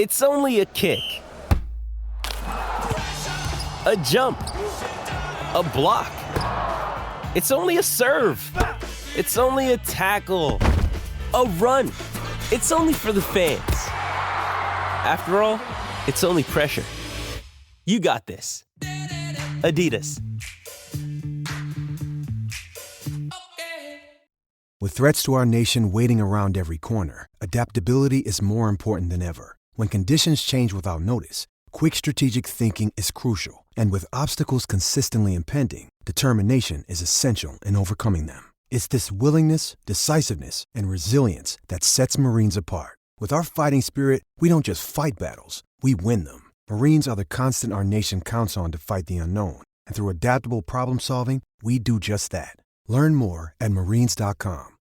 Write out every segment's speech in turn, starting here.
It's only a kick, a jump, a block. It's only a serve. It's only a tackle, a run. It's only for the fans. After all, it's only pressure. You got this. Adidas. With threats to our nation waiting around every corner, adaptability is more important than ever. When conditions change without notice, quick strategic thinking is crucial. And with obstacles consistently impending, determination is essential in overcoming them. It's this willingness, decisiveness, and resilience that sets Marines apart. With our fighting spirit, we don't just fight battles, we win them. Marines are the constant our nation counts on to fight the unknown. And through adaptable problem solving, we do just that. Learn more at Marines.com.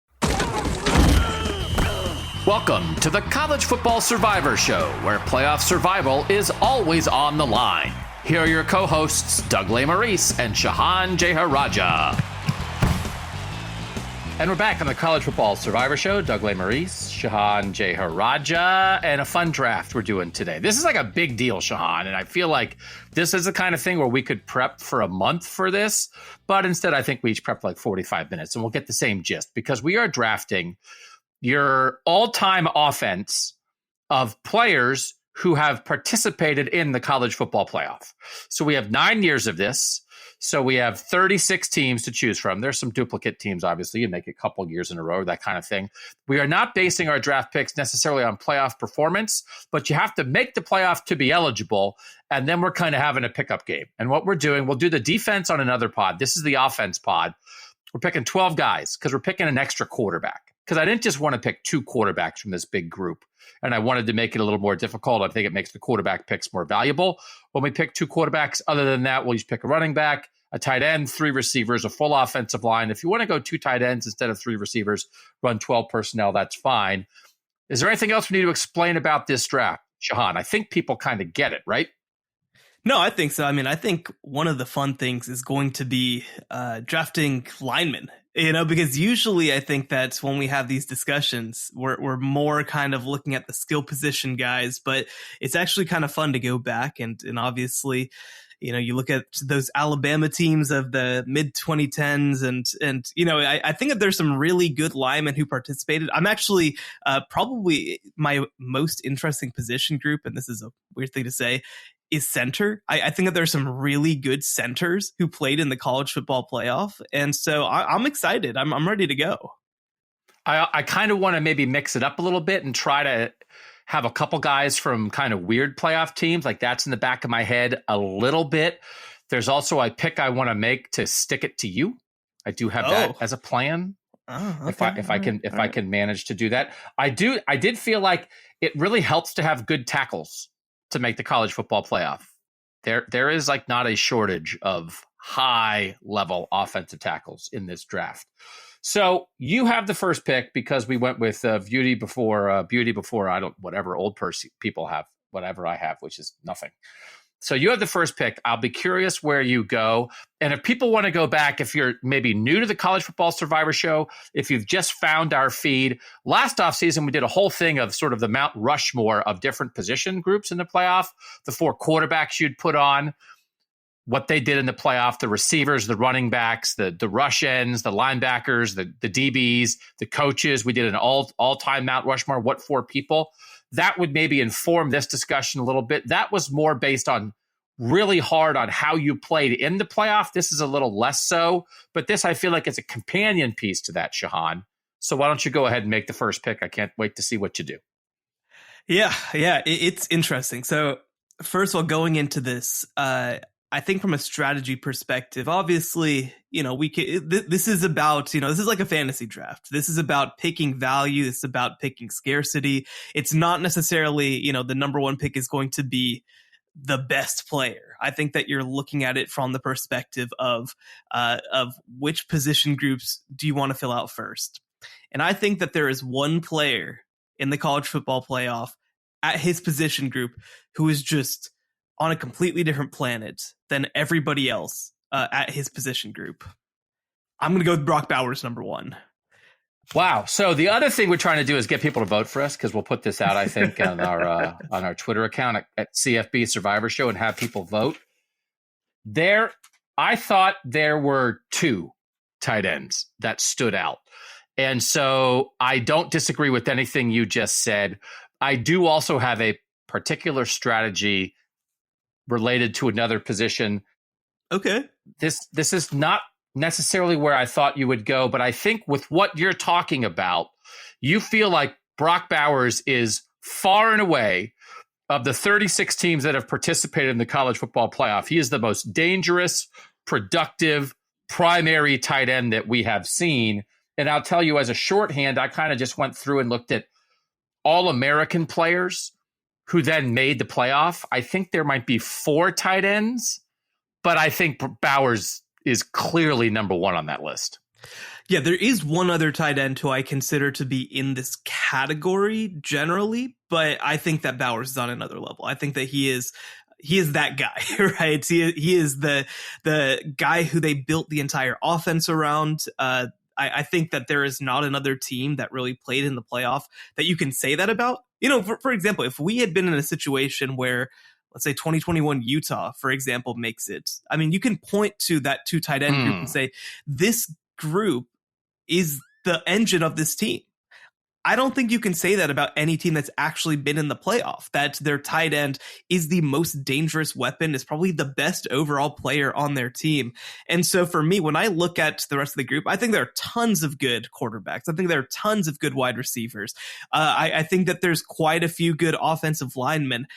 Welcome to the College Football Survivor Show, where playoff survival is always on the line. Here are your co-hosts, Doug Lesmerises and Shehan Jeyarajah. And we're back on the College Football Survivor Show. Doug Lesmerises, Shehan Jeyarajah, and a fun draft we're doing today. This is like a big deal, Shehan, and I feel like this is the kind of thing where we could prep for a month for this, but instead I think we each prep like 45 minutes, and we'll get the same gist, because we are drafting your all-time offense of players who have participated in the college football playoff. So we have 9 years of this. So we have 36 teams to choose from. There's some duplicate teams, obviously. You make a couple years in a row, that kind of thing. We are not basing our draft picks necessarily on playoff performance, but you have to make the playoff to be eligible, and then we're kind of having a pickup game. And what we're doing, we'll do the defense on another pod. This is the offense pod. We're picking 12 guys because we're picking an extra quarterback. Because I didn't just want to pick 2 quarterbacks from this big group, and I wanted to make it a little more difficult. I think it makes the quarterback picks more valuable. When we pick 2 quarterbacks, other than that, we'll just pick a running back, a tight end, 3 receivers, a full offensive line. If you want to go 2 tight ends instead of 3 receivers, run 12 personnel, that's fine. Is there anything else we need to explain about this draft, Shehan? I think people kind of get it, right? No, I think so. I mean, I think one of the fun things is going to be drafting linemen. Because usually I think that when we have these discussions, we're more kind of looking at the skill position guys, but it's actually kind of fun to go back and obviously, you look at those Alabama teams of the mid 2010s and I think that there's some really good linemen who participated. I'm actually probably my most interesting position group, and this is a weird thing to say, is center. I think that there's some really good centers who played in the college football playoff. And so I'm excited. I'm ready to go. I kind of want to maybe mix it up a little bit and try to have a couple guys from kind of weird playoff teams. Like, that's in the back of my head a little bit. There's also a pick I want to make to stick it to you. I do have that as a plan. Oh, okay. If I can manage to do that. I did feel like it really helps to have good tackles to make the college football playoff. There is like not a shortage of high level offensive tackles in this draft. So you have the first pick because we went with beauty before whatever old person people have, whatever I have, which is nothing. So you have the first pick. I'll be curious where you go. And if people want to go back, if you're maybe new to the College Football Survivor Show, if you've just found our feed, last offseason we did a whole thing of sort of the Mount Rushmore of different position groups in the playoff, the 4 quarterbacks you'd put on, what they did in the playoff, the receivers, the running backs, the rush ends, the linebackers, the DBs, the coaches. We did an all-time Mount Rushmore, what 4 people. That would maybe inform this discussion a little bit. That was more based on really hard on how you played in the playoff. This is a little less so, but this I feel like is a companion piece to that, Shehan. So why don't you go ahead and make the first pick? I can't wait to see what you do. Yeah, it's interesting. So first of all, going into this, I think from a strategy perspective, obviously, this is about, this is like a fantasy draft. This is about picking value. This is about picking scarcity. It's not necessarily, the number 1 pick is going to be the best player. I think that you're looking at it from the perspective of which position groups do you want to fill out first. And I think that there is one player in the college football playoff at his position group who is just on a completely different planet than everybody else at his position group. I'm going to go with Brock Bowers, number 1. Wow. So the other thing we're trying to do is get people to vote for us, because we'll put this out, I think, on our Twitter account at CFB Survivor Show and have people vote. I thought there were 2 tight ends that stood out. And so I don't disagree with anything you just said. I do also have a particular strategy related to another position. Okay. This is not necessarily where I thought you would go, but I think with what you're talking about, you feel like Brock Bowers is far and away, of the 36 teams that have participated in the college football playoff, he is the most dangerous, productive, primary tight end that we have seen. And I'll tell you, as a shorthand, I kind of just went through and looked at All-American players who then made the playoff. I think there might be 4 tight ends, but I think Bowers is clearly number 1 on that list. Yeah, there is one other tight end who I consider to be in this category generally, but I think that Bowers is on another level. I think that he is that guy, right? He is the guy who they built the entire offense around. I think that there is not another team that really played in the playoff that you can say that about. You know, for example, if we had been in a situation where, let's say 2021 Utah, for example, makes it, I mean, you can point to that 2 tight end group and say, this group is the engine of this team. I don't think you can say that about any team that's actually been in the playoff, that their tight end is the most dangerous weapon, is probably the best overall player on their team. And so for me, when I look at the rest of the group, I think there are tons of good quarterbacks. I think there are tons of good wide receivers. I think that there's quite a few good offensive linemen.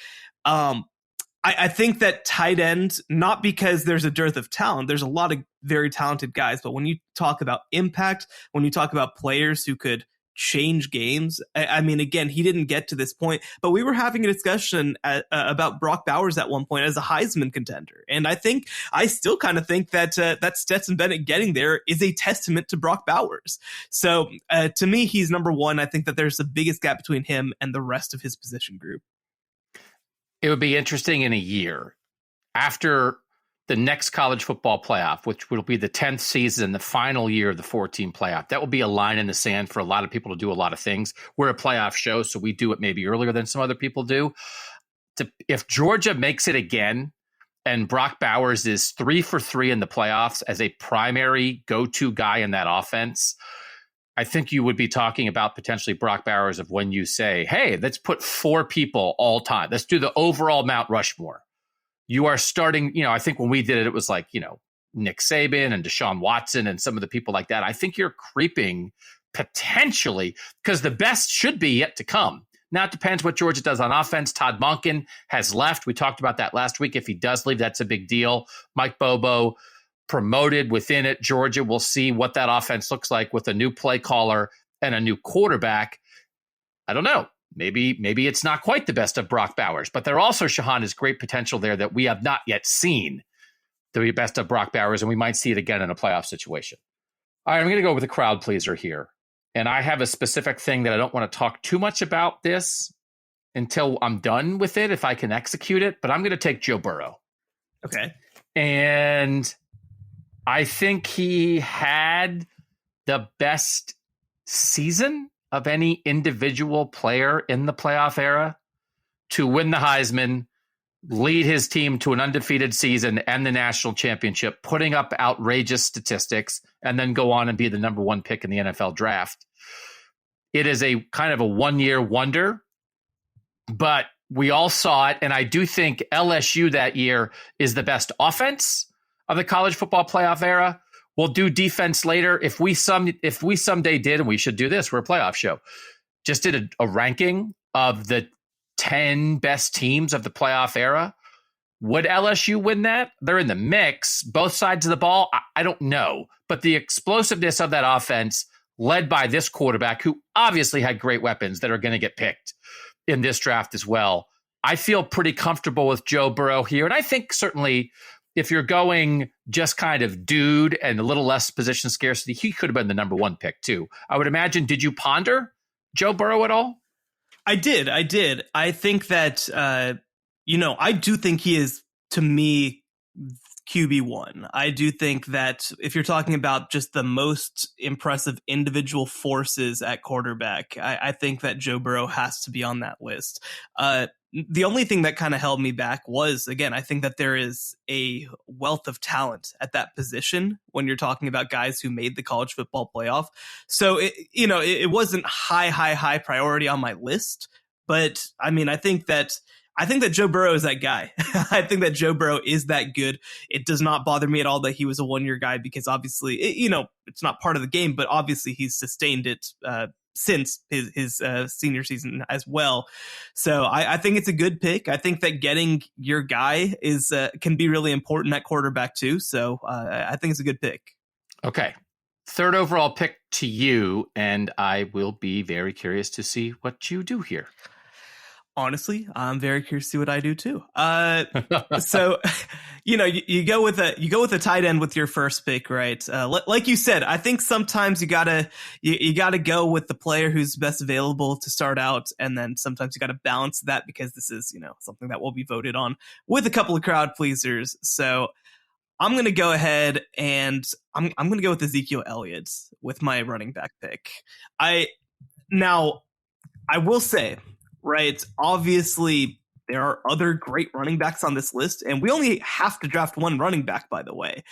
I think that tight end, not because there's a dearth of talent, there's a lot of very talented guys, but when you talk about impact, when you talk about players who could change games. I mean, again, he didn't get to this point, but we were having a discussion about Brock Bowers at one point as a Heisman contender. And I still kind of think that that Stetson Bennett getting there is a testament to Brock Bowers. So to me, he's number 1. I think that there's the biggest gap between him and the rest of his position group. It would be interesting in a year after the next college football playoff, which will be the 10th season, the final year of the 14 playoff. That will be a line in the sand for a lot of people to do a lot of things. We're a playoff show, so we do it maybe earlier than some other people do. If Georgia makes it again and Brock Bowers is 3 for 3 in the playoffs as a primary go-to guy in that offense, I think you would be talking about potentially Brock Bowers of when you say, hey, let's put 4 people all time. Let's do the overall Mount Rushmore. You are starting, I think when we did it, it was like, Nick Saban and Deshaun Watson and some of the people like that. I think you're creeping potentially, because the best should be yet to come. Now it depends what Georgia does on offense. Todd Monken has left. We talked about that last week. If he does leave, that's a big deal. Mike Bobo promoted within it. Georgia will see what that offense looks like with a new play caller and a new quarterback. I don't know. Maybe it's not quite the best of Brock Bowers, but there also, Shehan, is great potential there that we have not yet seen the best of Brock Bowers, and we might see it again in a playoff situation. All right, I'm going to go with a crowd pleaser here. And I have a specific thing that I don't want to talk too much about this until I'm done with it, if I can execute it, but I'm going to take Joe Burrow. Okay. And I think he had the best season of any individual player in the playoff era to win the Heisman, lead his team to an undefeated season and the national championship, putting up outrageous statistics, and then go on and be the number 1 pick in the NFL draft. It is a kind of a one-year wonder, but we all saw it. And I do think LSU that year is the best offense of the college football playoff era. We'll do defense later. If we someday did, and we should do this, we're a playoff show, just did a ranking of the 10 best teams of the playoff era, would LSU win that? They're in the mix, both sides of the ball. I don't know. But the explosiveness of that offense, led by this quarterback, who obviously had great weapons that are going to get picked in this draft as well, I feel pretty comfortable with Joe Burrow here. And I think certainly, if you're going just kind of dude and a little less position scarcity, he could have been the number 1 pick too. I would imagine. Did you ponder Joe Burrow at all? I did. I think that, I do think he is, to me, QB1. I do think that if you're talking about just the most impressive individual forces at quarterback, I think that Joe Burrow has to be on that list. The only thing that kind of held me back was, again, I think that there is a wealth of talent at that position when you're talking about guys who made the college football playoff. So, it wasn't high priority on my list. But I mean, I think that Joe Burrow is that guy. I think that Joe Burrow is that good. It does not bother me at all that he was a one-year guy because obviously, it's not part of the game, but obviously he's sustained it since his senior season as well. So I think it's a good pick. I think that getting your guy can be really important at quarterback too. So I think it's a good pick. Okay. Third overall pick to you, and I will be very curious to see what you do here. Honestly, I'm very curious to see what I do too. So, you go with a tight end with your first pick, right? Like you said, I think sometimes you gotta go with the player who's best available to start out, and then sometimes you gotta balance that because this is something that will be voted on with a couple of crowd pleasers. So I'm gonna go ahead and I'm gonna go with Ezekiel Elliott with my running back pick. I will say. Right. Obviously, there are other great running backs on this list, and we only have to draft one running back, by the way.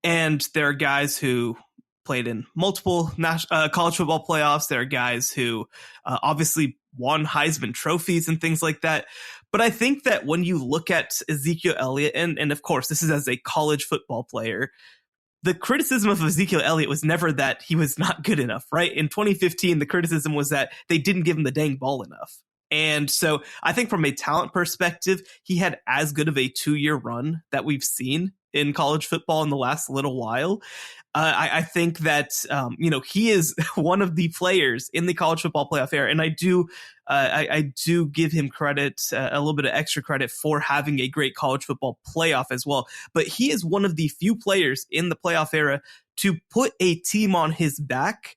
And there are guys who played in multiple college football playoffs. There are guys who obviously won Heisman trophies and things like that. But I think that when you look at Ezekiel Elliott, and of course, this is as a college football player, the criticism of Ezekiel Elliott was never that he was not good enough, right? In 2015, the criticism was that they didn't give him the dang ball enough. And so I think from a talent perspective, he had as good of a 2-year run that we've seen in college football in the last little while. I think that, he is one of the players in the college football playoff era. And I do give him credit, a little bit of extra credit for having a great college football playoff as well. But he is one of the few players in the playoff era to put a team on his back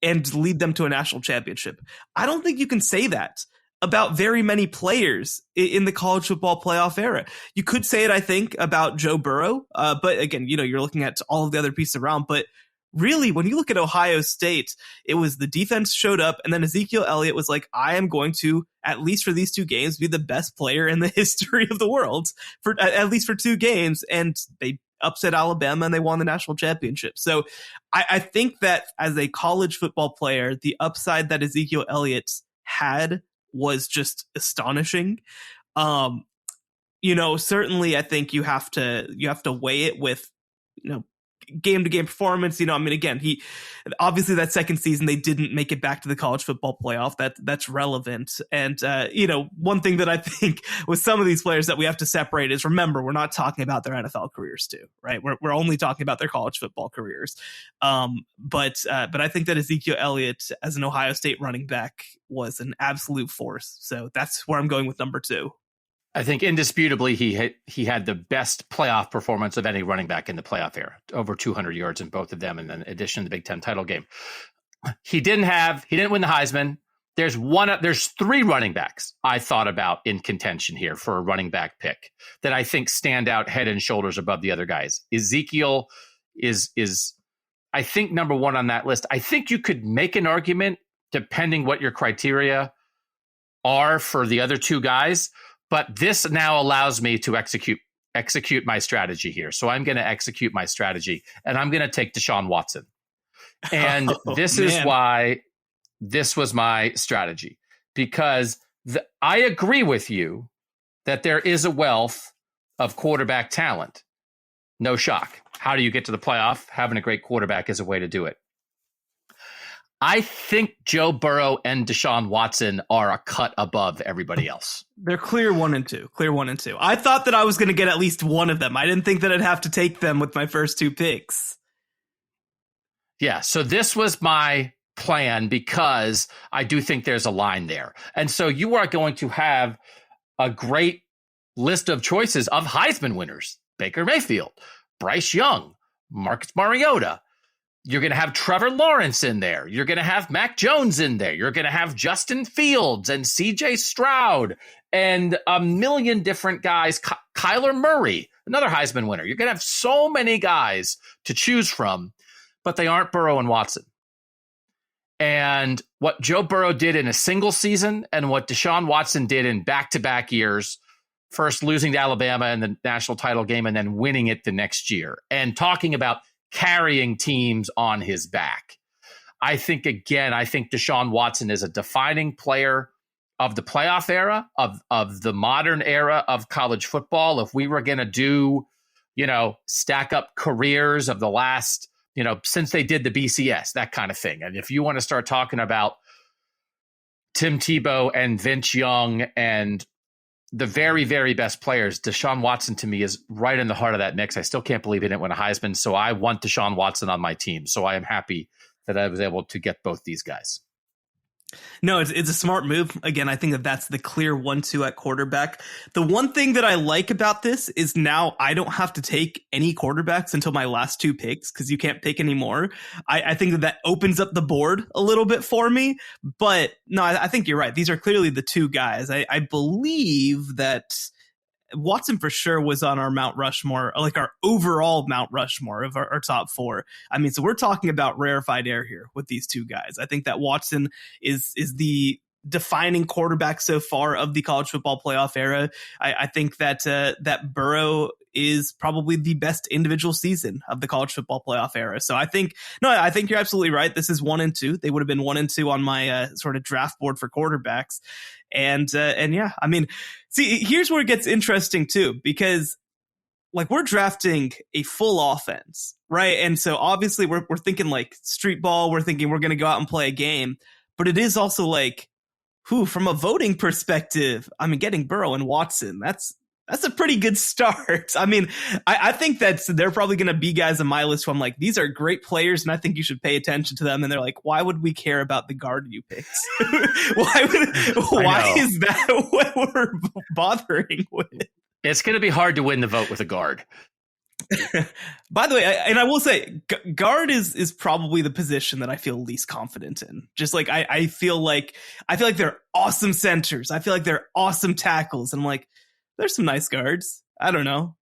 and lead them to a national championship. I don't think you can say that about very many players in the college football playoff era. You could say it, I think, about Joe Burrow. But again, you're looking at all of the other pieces around. But really, when you look at Ohio State, it was the defense showed up, and then Ezekiel Elliott was like, I am going to, at least for these 2 games, be the best player in the history of the world, for at least for 2 games. And they upset Alabama and they won the national championship. So I think that as a college football player, the upside that Ezekiel Elliott had was just astonishing. Certainly I think you have to weigh it with, game to game performance. Again, he obviously that second season, they didn't make it back to the college football playoff. That's relevant. And, one thing that I think with some of these players that we have to separate is, remember, we're not talking about their NFL careers too, right? We're only talking about their college football careers. But I think that Ezekiel Elliott as an Ohio State running back was an absolute force. So that's where I'm going with number 2. I think indisputably he had the best playoff performance of any running back in the playoff era, over 200 yards in both of them, and then in addition to the Big Ten title game. He didn't win the Heisman. There's 3 running backs I thought about in contention here for a running back pick that I think stand out head and shoulders above the other guys. Ezekiel is I think number 1 on that list. I think you could make an argument, depending what your criteria are for the other 2 guys. But this now allows me to execute my strategy here. So I'm going to execute my strategy, and I'm going to take Deshaun Watson. And this is why this was my strategy, because I agree with you that there is a wealth of quarterback talent. No shock. How do you get to the playoff? Having a great quarterback is a way to do it. I think Joe Burrow and Deshaun Watson are a cut above everybody else. They're clear 1 and 2. I thought that I was going to get at least one of them. I didn't think that I'd have to take them with my first 2 picks. Yeah, so this was my plan because I do think there's a line there. And so you are going to have a great list of choices of Heisman winners. Baker Mayfield, Bryce Young, Marcus Mariota, You're going to have Trevor Lawrence in there. You're going to have Mac Jones in there. You're going to have Justin Fields and CJ Stroud and a million different guys. Kyler Murray, another Heisman winner. You're going to have so many guys to choose from, but they aren't Burrow and Watson. And what Joe Burrow did in a single season and what Deshaun Watson did in back-to-back years, first losing to Alabama in the national title game and then winning it the next year, and talking about carrying teams on his back. I think Deshaun Watson is a defining player of the playoff era, of the modern era of college football. If we were going to do, stack up careers of the last, since they did the BCS, that kind of thing. And if you want to start talking about Tim Tebow and Vince Young and the very, very best players, Deshaun Watson to me is right in the heart of that mix. I still can't believe he didn't win a Heisman, so I want Deshaun Watson on my team. So I am happy that I was able to get both these guys. No, it's a smart move. Again, I think that that's the clear 1-2 at quarterback. The one thing that I like about this is now I don't have to take any quarterbacks until my last two picks because you can't pick anymore. I think that opens up the board a little bit for me. But no, I think you're right. These are clearly the two guys. I believe that Watson for sure was on our Mount Rushmore, like our overall Mount Rushmore of our top four. I mean, so we're talking about rarefied air here with these two guys. I think that Watson is the defining quarterback so far of the college football playoff era. I think that that Burrow is probably the best individual season of the college football playoff era. So I think you're absolutely right. This is 1 and 2. They would have been 1 and 2 on my sort of draft board for quarterbacks. And yeah, I mean, see, here's where it gets interesting too, because like we're drafting a full offense, right? And so obviously we're thinking like street ball. We're thinking we're going to go out and play a game, but it is also like, from a voting perspective, I mean, getting Burrow and Watson, that's a pretty good start. I mean, I think that they're probably going to be guys on my list who I'm like, these are great players and I think you should pay attention to them. And they're like, why would we care about the guard you picked? why is that what we're bothering with? It's going to be hard to win the vote with a guard. By the way, I will say, guard is probably the position that I feel least confident in. Just like I feel like they're awesome centers. I feel like they're awesome tackles. And I'm like, there's some nice guards. I don't know,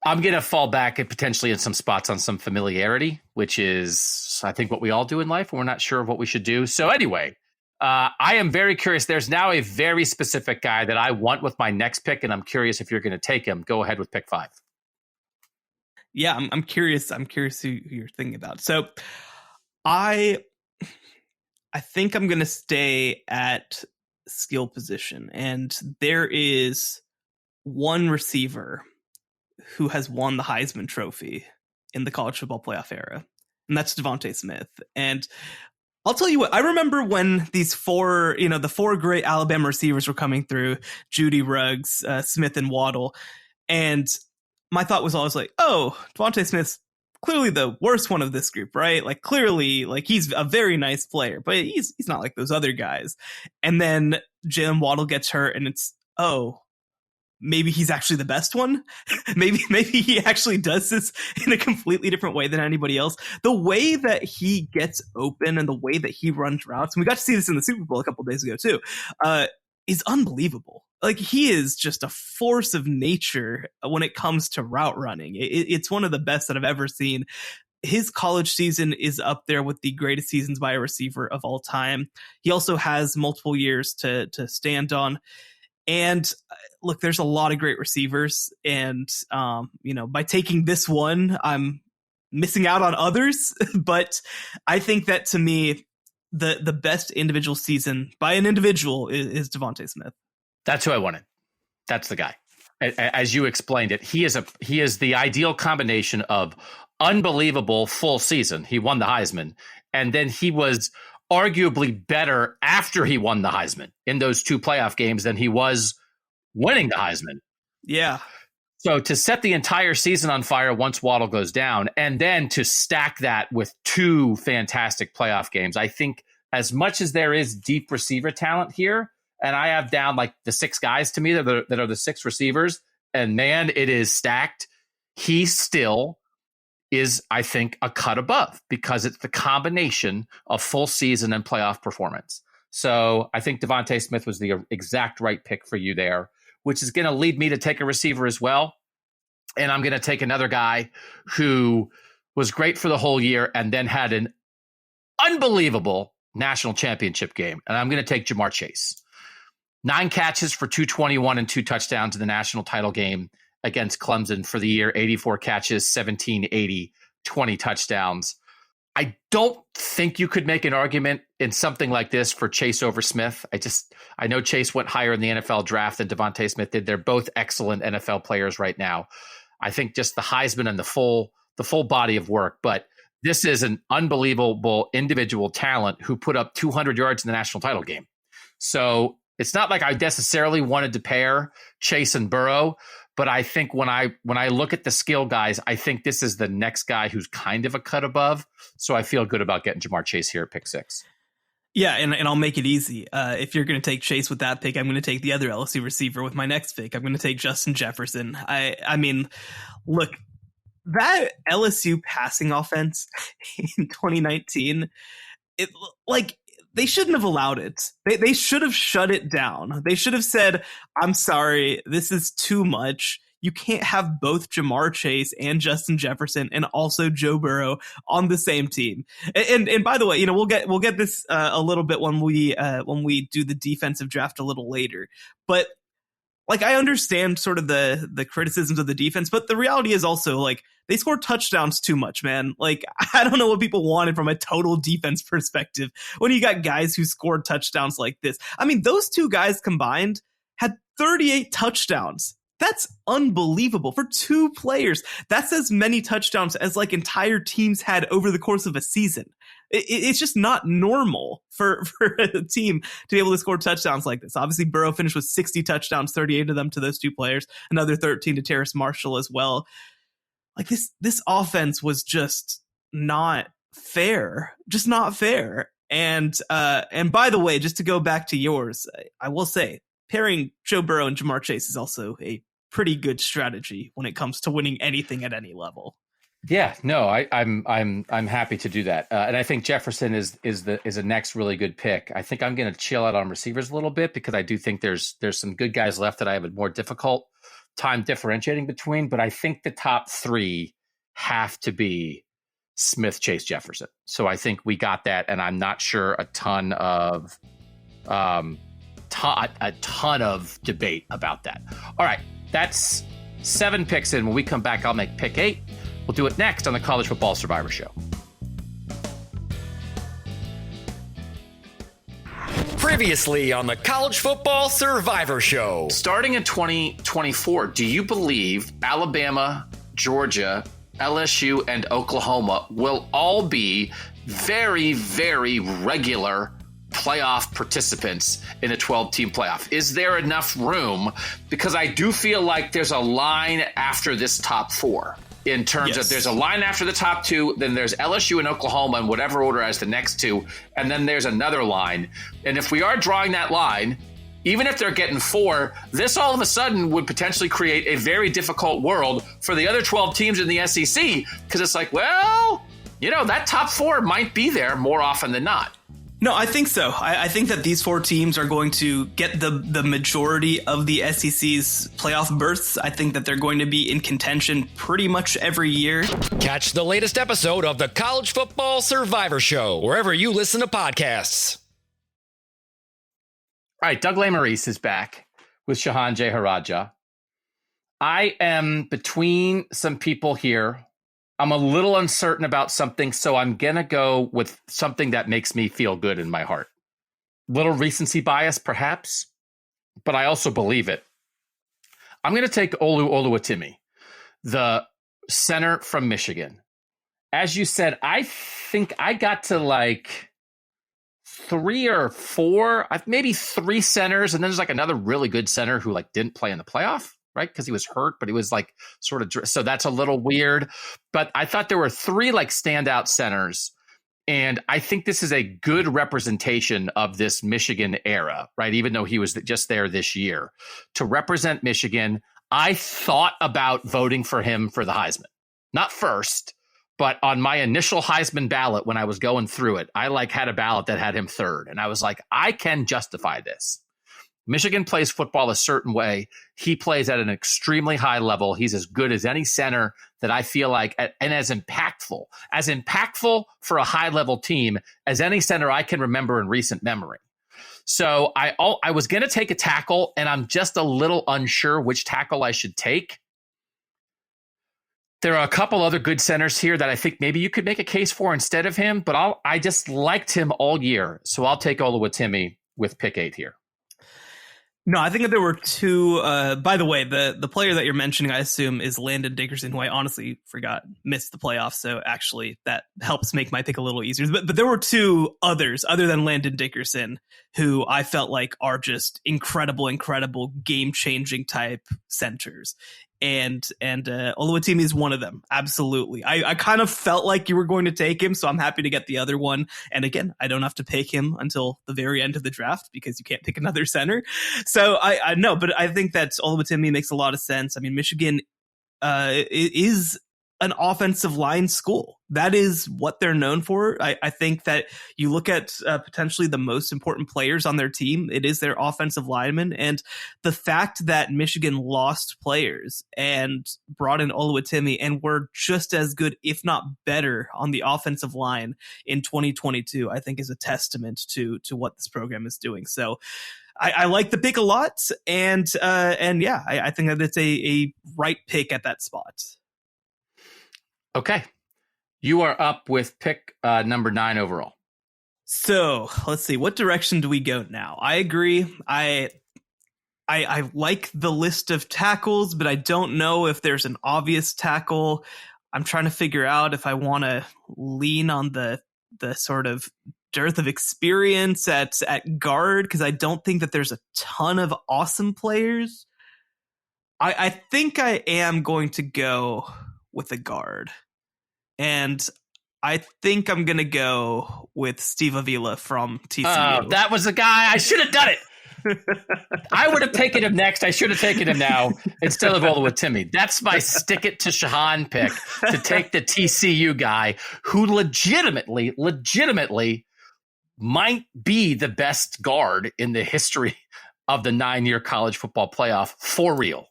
I'm going to fall back and potentially in some spots on some familiarity, which is, I think, what we all do in life. And we're not sure of what we should do. So anyway, I am very curious. There's now a very specific guy that I want with my next pick, and I'm curious if you're going to take him. Go ahead with pick 5. Yeah, I'm curious. I'm curious who you're thinking about. So I think I'm going to stay at skill position. And there is one receiver who has won the Heisman Trophy in the college football playoff era, and that's Devontae Smith. And I'll tell you what, I remember when these the four great Alabama receivers were coming through, Judy, Ruggs, Smith, and Waddle. And my thought was always like, oh, Devontae Smith's clearly the worst one of this group, right? Like clearly, like he's a very nice player, but he's not like those other guys. And then Jalen Waddle gets hurt and it's, oh, maybe he's actually the best one. maybe he actually does this in a completely different way than anybody else. The way that he gets open and the way that he runs routes, and we got to see this in the Super Bowl a couple of days ago too, is unbelievable. Like he is just a force of nature when it comes to route running. It's one of the best that I've ever seen. His college season is up there with the greatest seasons by a receiver of all time. He also has multiple years to stand on. And look, there's a lot of great receivers. And, by taking this one, I'm missing out on others. But I think that to me, the best individual season by an individual is Devontae Smith. That's who I wanted. That's the guy. As you explained it, he is the ideal combination of unbelievable full season. He won the Heisman, and then he was arguably better after he won the Heisman in those 2 playoff games than he was winning the Heisman. Yeah. So to set the entire season on fire once Waddle goes down, and then to stack that with 2 fantastic playoff games, I think as much as there is deep receiver talent here, and I have down like the 6 guys to me that are the 6 receivers, and man, it is stacked. He still is, I think, a cut above because it's the combination of full season and playoff performance. So I think Devontae Smith was the exact right pick for you there, which is going to lead me to take a receiver as well. And I'm going to take another guy who was great for the whole year and then had an unbelievable national championship game. And I'm going to take Ja'Marr Chase. 9 catches for 221 and 2 touchdowns in the national title game against Clemson for the year. 84 catches, 1780, 20 touchdowns. I don't think you could make an argument in something like this for Chase over Smith. I know Chase went higher in the NFL draft than Devontae Smith did. They're both excellent NFL players right now. I think just the Heisman and the full body of work, but this is an unbelievable individual talent who put up 200 yards in the national title game. So it's not like I necessarily wanted to pair Chase and Burrow, but I think when I look at the skill guys, I think this is the next guy who's kind of a cut above. So I feel good about getting Ja'Marr Chase here at pick 6. Yeah, and I'll make it easy. If you're going to take Chase with that pick, I'm going to take the other LSU receiver with my next pick. I'm going to take Justin Jefferson. I mean, look, that LSU passing offense in 2019, they shouldn't have allowed it. They should have shut it down. They should have said, I'm sorry, this is too much. You can't have both Ja'Marr Chase and Justin Jefferson and also Joe Burrow on the same team. And by the way, we'll get this a little bit when we do the defensive draft a little later. But I understand sort of the criticisms of the defense, but the reality is also they scored touchdowns too much, man. I don't know what people wanted from a total defense perspective when you got guys who scored touchdowns like this. I mean, those two guys combined had 38 touchdowns. That's unbelievable for 2 players. That's as many touchdowns as entire teams had over the course of a season. It's just not normal for a team to be able to score touchdowns like this. Obviously, Burrow finished with 60 touchdowns, 38 of them to those 2 players, another 13 to Terrace Marshall as well. This offense was just not fair, And by the way, just to go back to yours, I will say pairing Joe Burrow and Ja'Marr Chase is also a pretty good strategy when it comes to winning anything at any level. Yeah, no, I'm happy to do that, and I think Jefferson is a next really good pick. I think I'm going to chill out on receivers a little bit because I do think there's some good guys left that I have a more difficult time differentiating between. But I think the top 3 have to be Smith, Chase, Jefferson. So I think we got that, and I'm not sure a ton of debate about that. All right, that's 7 picks in. When we come back, I'll make pick 8. We'll do it next on the College Football Survivor Show. Previously on the College Football Survivor Show. Starting in 2024, do you believe Alabama, Georgia, LSU, and Oklahoma will all be very, very regular playoff participants in a 12-team playoff? Is there enough room? Because I do feel like there's a line after this top 4. In terms of there's a line after the top 2, then there's LSU and Oklahoma in whatever order as the next 2, and then there's another line. And if we are drawing that line, even if they're getting 4, this all of a sudden would potentially create a very difficult world for the other 12 teams in the SEC, because it's that top 4 might be there more often than not. No, I think so. I think that these 4 teams are going to get the majority of the SEC's playoff berths. I think that they're going to be in contention pretty much every year. Catch the latest episode of the College Football Survivor Show wherever you listen to podcasts. All right, Doug Lesmerises is back with Shehan Jeyarajah. I am between some people here. I'm a little uncertain about something, so I'm going to go with something that makes me feel good in my heart. Little recency bias, perhaps, but I also believe it. I'm going to take Olu Oluwatimi, the center from Michigan. As you said, I think I got to 3 or 4, maybe 3 centers, and then there's another really good center who didn't play in the playoff. Right? Because he was hurt, but he was so that's a little weird. But I thought there were 3 standout centers. And I think this is a good representation of this Michigan era, right? Even though he was just there this year to represent Michigan. I thought about voting for him for the Heisman, not first, But on my initial Heisman ballot, when I was going through it, I had a ballot that had him third. And I was like, I can justify this. Michigan plays football a certain way. He plays at an extremely high level. He's as good as any center that I feel like, and as impactful for a high level team as any center I can remember in recent memory. So I was going to take a tackle, and I'm just a little unsure which tackle I should take. There are a couple other good centers here that I think maybe you could make a case for instead of him, but I just liked him all year. So I'll take Oluwatimi with pick 8 here. No, I think that there were two. By the way, the player that you're mentioning, I assume, is Landon Dickerson, who I honestly forgot missed the playoffs. So actually, that helps make my pick a little easier. But there were two others other than Landon Dickerson who I felt like are just incredible game changing type centers. And Oluwatimi is one of them. Absolutely. I kind of felt like you were going to take him, so I'm happy to get the other one. And again, I don't have to pick him until the very end of the draft because you can't pick another center. So I know, but I think that Oluwatimi makes a lot of sense. I mean, Michigan is an offensive line school. That is what they're known for. I think that you look at potentially the most important players on their team, it is their offensive linemen. And the fact that Michigan lost players and brought in Oluwatimi and were just as good, if not better, on the offensive line in 2022, I think is a testament to what this program is doing. So I like the pick a lot. And yeah, I think that it's a right pick at that spot. Okay. You are up with pick number 9 overall. So let's see. What direction do we go now? I agree. I like the list of tackles, but I don't know if there's an obvious tackle. I'm trying to figure out if I want to lean on the sort of dearth of experience at guard, because I don't think that there's a ton of awesome players. I think I am going to go with a guard. And I think I'm going to go with Steve Avila from TCU. Oh, that was the guy. I should have done it. I would have taken him next. I should have taken him now instead of Oluwatimi. That's my stick it to Shehan pick, to take the TCU guy who legitimately might be the best guard in the history of the 9-year college football playoff for real.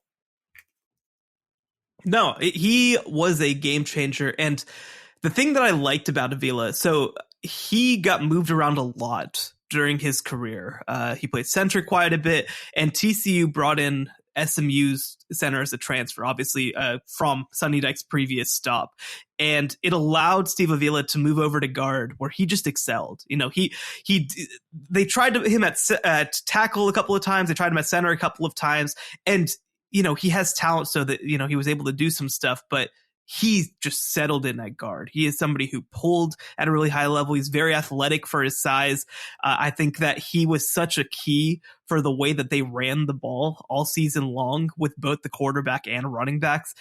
No, he was a game changer. And the thing that I liked about Avila, so he got moved around a lot during his career. He played center quite a bit, and TCU brought in SMU's center as a transfer, obviously from Sonny Dykes' previous stop. And it allowed Steve Avila to move over to guard, where he just excelled. You know, they tried him at tackle a couple of times. They tried him at center a couple of times. And you know, he has talent so that, you know, he was able to do some stuff, but he just settled in at guard. He is somebody who pulled at a really high level. He's very athletic for his size. I think that he was such a key for the way that they ran the ball all season long with both the quarterback and running backs.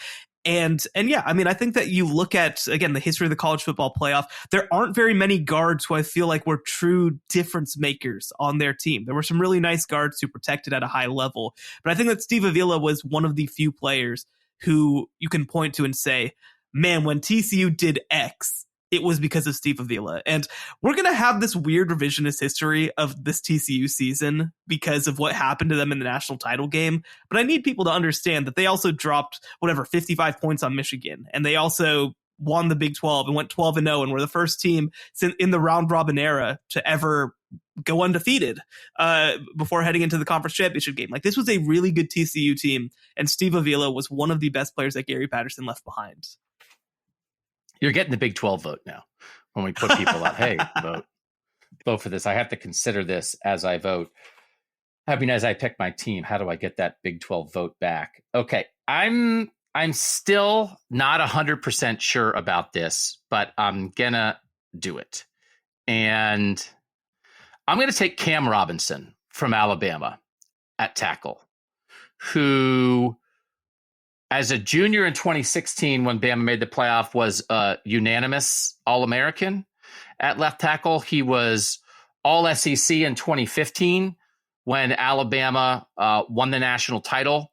And yeah, I mean, I think that you look at, again, the history of the college football playoff, there aren't very many guards who I feel like were true difference makers on their team. There were some really nice guards who protected at a high level, but I think that Steve Avila was one of the few players who you can point to and say, man, when TCU did X, it was because of Steve Avila. And we're going to have this weird revisionist history of this TCU season because of what happened to them in the national title game. But I need people to understand that they also dropped 55 points on Michigan. And they also won the Big 12 and went 12-0 and were the first team in the round robin era to ever go undefeated before heading into the conference championship game. Like, this was a really good TCU team. And Steve Avila was one of the best players that Gary Patterson left behind. You're getting the Big 12 vote now when we put people out. Hey, vote for this. I have to consider this as I vote. I mean, as I pick my team, how do I get that Big 12 vote back? Okay, I'm still not 100% sure about this, but I'm gonna do it. And I'm gonna take Cam Robinson from Alabama at tackle, who, as a junior in 2016, when Bama made the playoff, was a unanimous All-American at left tackle. He was All-SEC in 2015 when Alabama won the national title.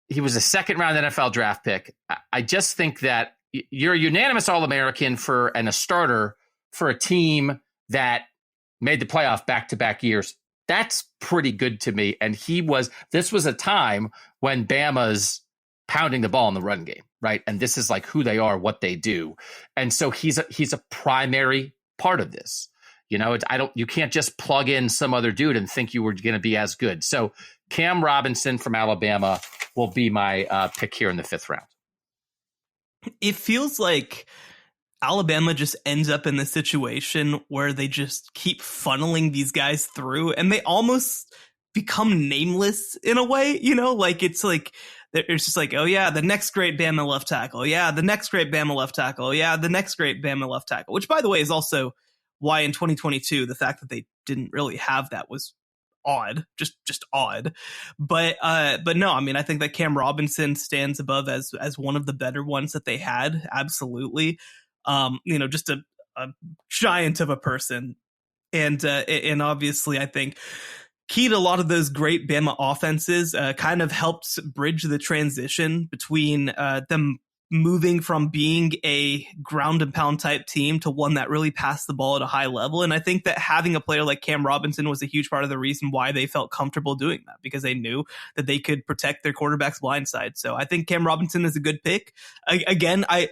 He was a second-round NFL draft pick. I just think that you're a unanimous All-American and a starter for a team that made the playoff back-to-back years. That's pretty good to me. And this was a time when Bama's pounding the ball in the run game, right? And this is like who they are, what they do. And so he's a primary part of this. You can't just plug in some other dude and think you were going to be as good. So Cam Robinson from Alabama will be my pick here in the 5th round. It feels like Alabama just ends up in the situation where they just keep funneling these guys through and they almost become nameless in a way, like it's like, it's just like, oh yeah, the next great Bama left tackle. Yeah, the next great Bama left tackle. Yeah, the next great Bama left tackle, which by the way is also why in 2022, the fact that they didn't really have that was odd, just odd. But no, I mean, I think that Cam Robinson stands above as one of the better ones that they had. Absolutely. Just a giant of a person. And obviously I think key to a lot of those great Bama offenses kind of helped bridge the transition between them moving from being a ground and pound type team to one that really passed the ball at a high level. And I think that having a player like Cam Robinson was a huge part of the reason why they felt comfortable doing that, because they knew that they could protect their quarterback's blind side. So I think Cam Robinson is a good pick. Again, I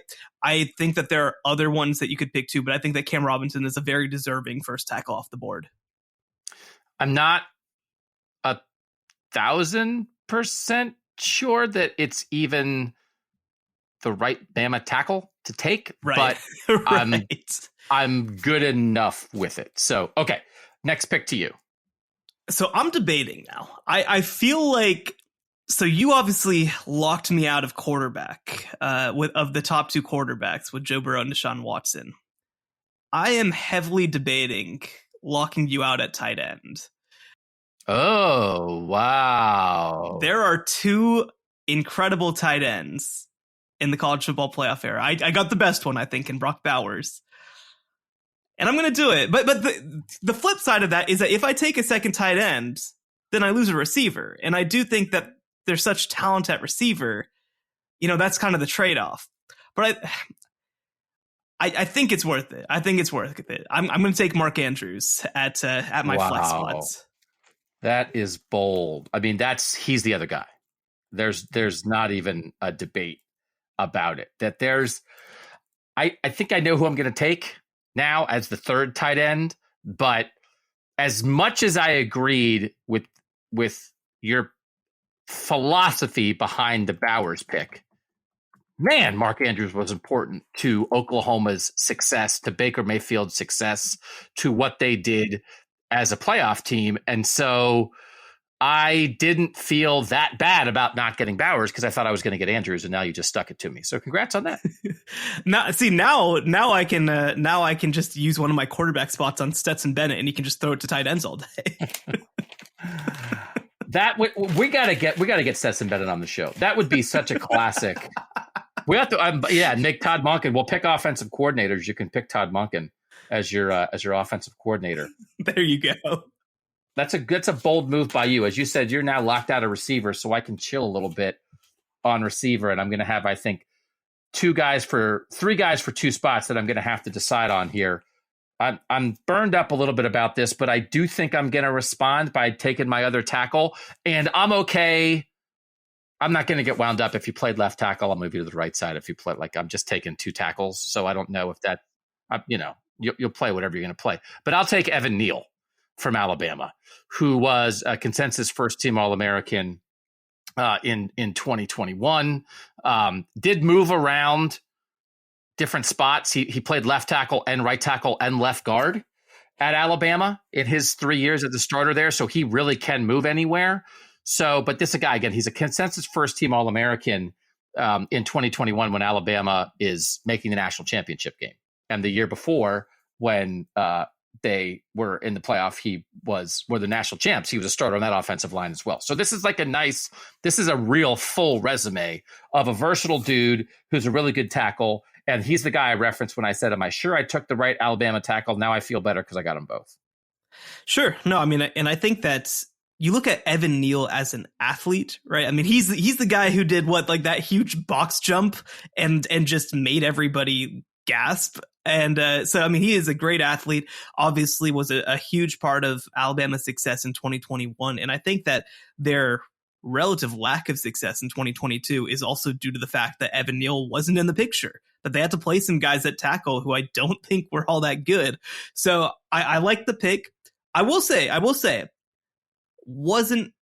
think that there are other ones that you could pick too, but I think that Cam Robinson is a very deserving first tackle off the board. I'm not 1,000% sure that it's even the right Bama tackle to take, right. But right. I'm good enough with it. So, okay, next pick to you. So I'm debating now. I feel like, so you obviously locked me out of quarterback of the top 2 quarterbacks with Joe Burrow and Deshaun Watson. I am heavily debating locking you out at tight end. Oh, wow. There are 2 incredible tight ends in the college football playoff era. I got the best one, I think, in Brock Bowers. And I'm going to do it. But the flip side of that is that if I take a second tight end, then I lose a receiver. And I do think that there's such talent at receiver, that's kind of the trade-off. But I think it's worth it. I think it's worth it. I'm going to take Mark Andrews at my flex spots. That is bold. I mean, he's the other guy. There's not even a debate about it. I think I know who I'm going to take now as the 3rd tight end, but as much as I agreed with your philosophy behind the Bowers pick, man, Mark Andrews was important to Oklahoma's success, to Baker Mayfield's success, to what they did as a playoff team. And so I didn't feel that bad about not getting Bowers because I thought I was going to get Andrews, and now you just stuck it to me. So congrats on that. Now I can just use one of my quarterback spots on Stetson Bennett, and he can just throw it to tight ends all day. That we gotta get Stetson Bennett on the show. That would be such a classic. We have to, make Todd Monken. We'll pick offensive coordinators. You can pick Todd Monken as your offensive coordinator. There you go. That's a bold move by you. As you said, you're now locked out of receiver, so I can chill a little bit on receiver, and I'm going to have, I think, 3 guys for 2 spots that I'm going to have to decide on here. I'm burned up a little bit about this, but I do think I'm going to respond by taking my other tackle, and I'm okay. I'm not going to get wound up. If you played left tackle, I'll move you to the right side. If you play, I'm just taking 2 tackles, so I don't know if that, you'll play whatever you're going to play. But I'll take Evan Neal from Alabama, who was a consensus first-team All-American in 2021. Did move around different spots. He played left tackle and right tackle and left guard at Alabama in his 3 years as a starter there, so he really can move anywhere. So, but this is a guy, again, he's a consensus first-team All-American in 2021 when Alabama is making the national championship game. And the year before, when they were in the playoff, were the national champs. He was a starter on that offensive line as well. So this is this is a real full resume of a versatile dude who's a really good tackle. And he's the guy I referenced when I said, am I sure I took the right Alabama tackle? Now I feel better because I got them both. Sure. No, I mean, and I think that you look at Evan Neal as an athlete, right? I mean, he's the guy who did that huge box jump and just made everybody gasp. And so, I mean, he is a great athlete, obviously was a huge part of Alabama's success in 2021. And I think that their relative lack of success in 2022 is also due to the fact that Evan Neal wasn't in the picture, that they had to play some guys at tackle who I don't think were all that good. So I like the pick. I will say, wasn't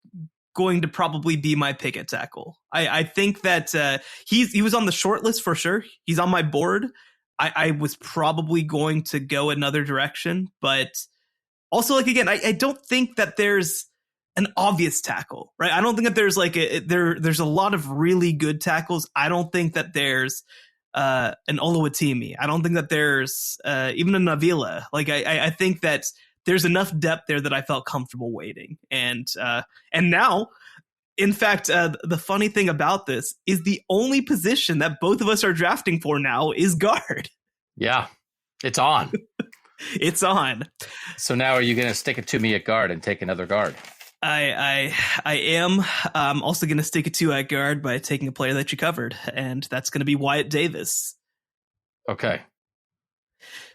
going to probably be my pick at tackle. I think that he was on the short list for sure. He's on my board. I was probably going to go another direction, but also, like, again, I don't think that there's an obvious tackle, right? I don't think that there's there's a lot of really good tackles. I don't think that there's an Oluwatimi. I don't think that there's even a Navila. Like, I think that there's enough depth there that I felt comfortable waiting. And now, in fact, the funny thing about this is the only position that both of us are drafting for now is guard. Yeah, it's on. It's on. So now are you going to stick it to me at guard and take another guard? I am. I'm also going to stick it to at guard by taking a player that you covered, and that's going to be Wyatt Davis. Okay.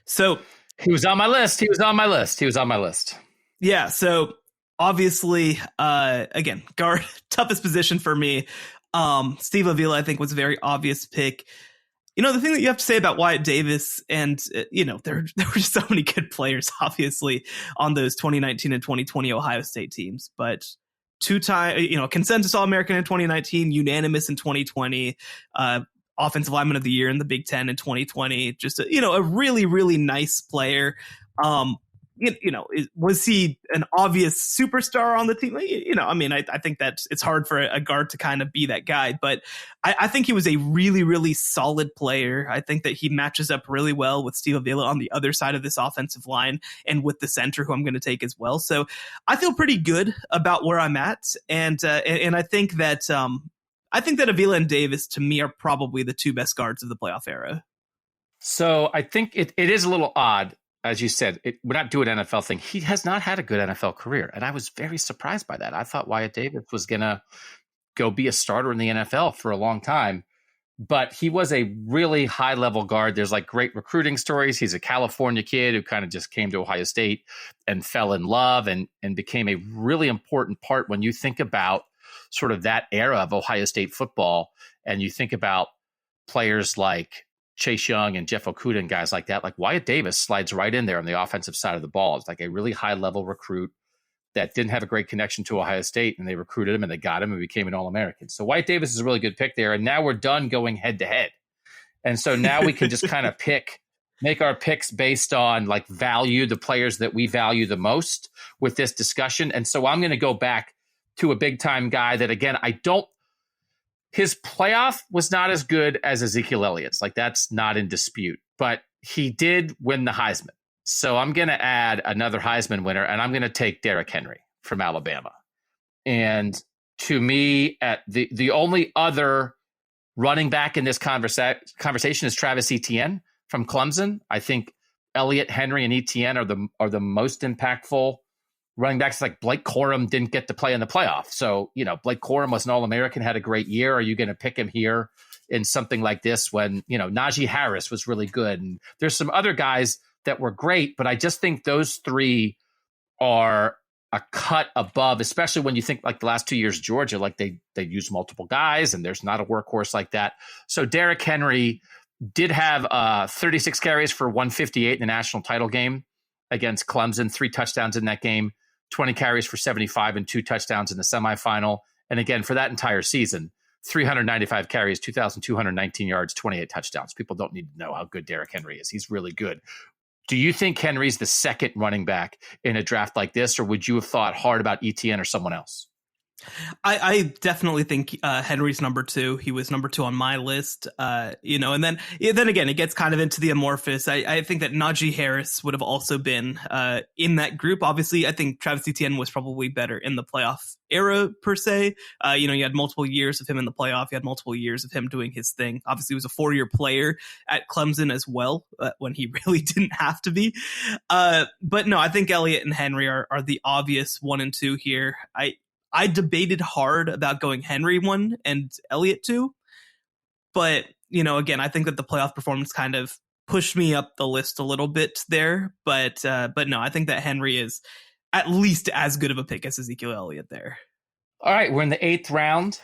So he was on my list. Yeah. So obviously, again, guard, toughest position for me. Steve Avila, I think, was a very obvious pick. You know, the thing that you have to say about Wyatt Davis, and, there were just so many good players, obviously, on those 2019 and 2020 Ohio State teams. But two-time, consensus All-American in 2019, unanimous in 2020, Offensive Lineman of the Year in the Big Ten in 2020. Just, a really, really nice player. Was he an obvious superstar on the team? I think that it's hard for a guard to kind of be that guy, but I think he was a really, really solid player. I think that he matches up really well with Steve Avila on the other side of this offensive line and with the center who I'm going to take as well. So I feel pretty good about where I'm at. And I think that Avila and Davis, to me, are probably the two best guards of the playoff era. So I think it is a little odd. As you said, we're not doing an NFL thing. He has not had a good NFL career, and I was very surprised by that. I thought Wyatt Davis was going to go be a starter in the NFL for a long time, but he was a really high-level guard. There's great recruiting stories. He's a California kid who kind of just came to Ohio State and fell in love and became a really important part when you think about sort of that era of Ohio State football, and you think about players like Chase Young and Jeff Okudah and guys like that. Like Wyatt Davis slides right in there on the offensive side of the ball. It's like a really high level recruit that didn't have a great connection to Ohio State, and they recruited him and they got him and became an All-American. So Wyatt Davis is a really good pick there. And now we're done going head to head. And so now we can just kind of make our picks based on value, the players that we value the most with this discussion. And so I'm going to go back to a big time guy that, again, his playoff was not as good as Ezekiel Elliott's. That's not in dispute, but he did win the Heisman. So I'm going to add another Heisman winner, and I'm going to take Derrick Henry from Alabama. And to me, at the only other running back in this conversation is Travis Etienne from Clemson. I think Elliott, Henry, and Etienne are the most impactful running backs. Like Blake Corum didn't get to play in the playoff. So, Blake Corum was an All-American, had a great year. Are you going to pick him here in something like this when, Najee Harris was really good? And there's some other guys that were great, but I just think those three are a cut above, especially when you think the last 2 years, Georgia, they use multiple guys and there's not a workhorse like that. So Derrick Henry did have 36 carries for 158 in the national title game against Clemson, 3 touchdowns in that game. 20 carries for 75 and 2 touchdowns in the semifinal. And again, for that entire season, 395 carries, 2,219 yards, 28 touchdowns. People don't need to know how good Derrick Henry is. He's really good. Do you think Henry's the second running back in a draft like this, or would you have thought hard about Etienne or someone else? I definitely think Henry's number 2. He was number 2 on my list. And then again, it gets kind of into the amorphous. I think that Najee Harris would have also been in that group. Obviously, I think Travis Etienne was probably better in the playoff era per se. You had multiple years of him in the playoff. You had multiple years of him doing his thing. Obviously, he was a 4-year player at Clemson as well when he really didn't have to be. But no, I think Elliott and Henry are the obvious 1 and 2 here. I debated hard about going Henry 1 and Elliott 2. But, again, I think that the playoff performance kind of pushed me up the list a little bit there. But no, I think that Henry is at least as good of a pick as Ezekiel Elliott there. All right, we're in the 8th round.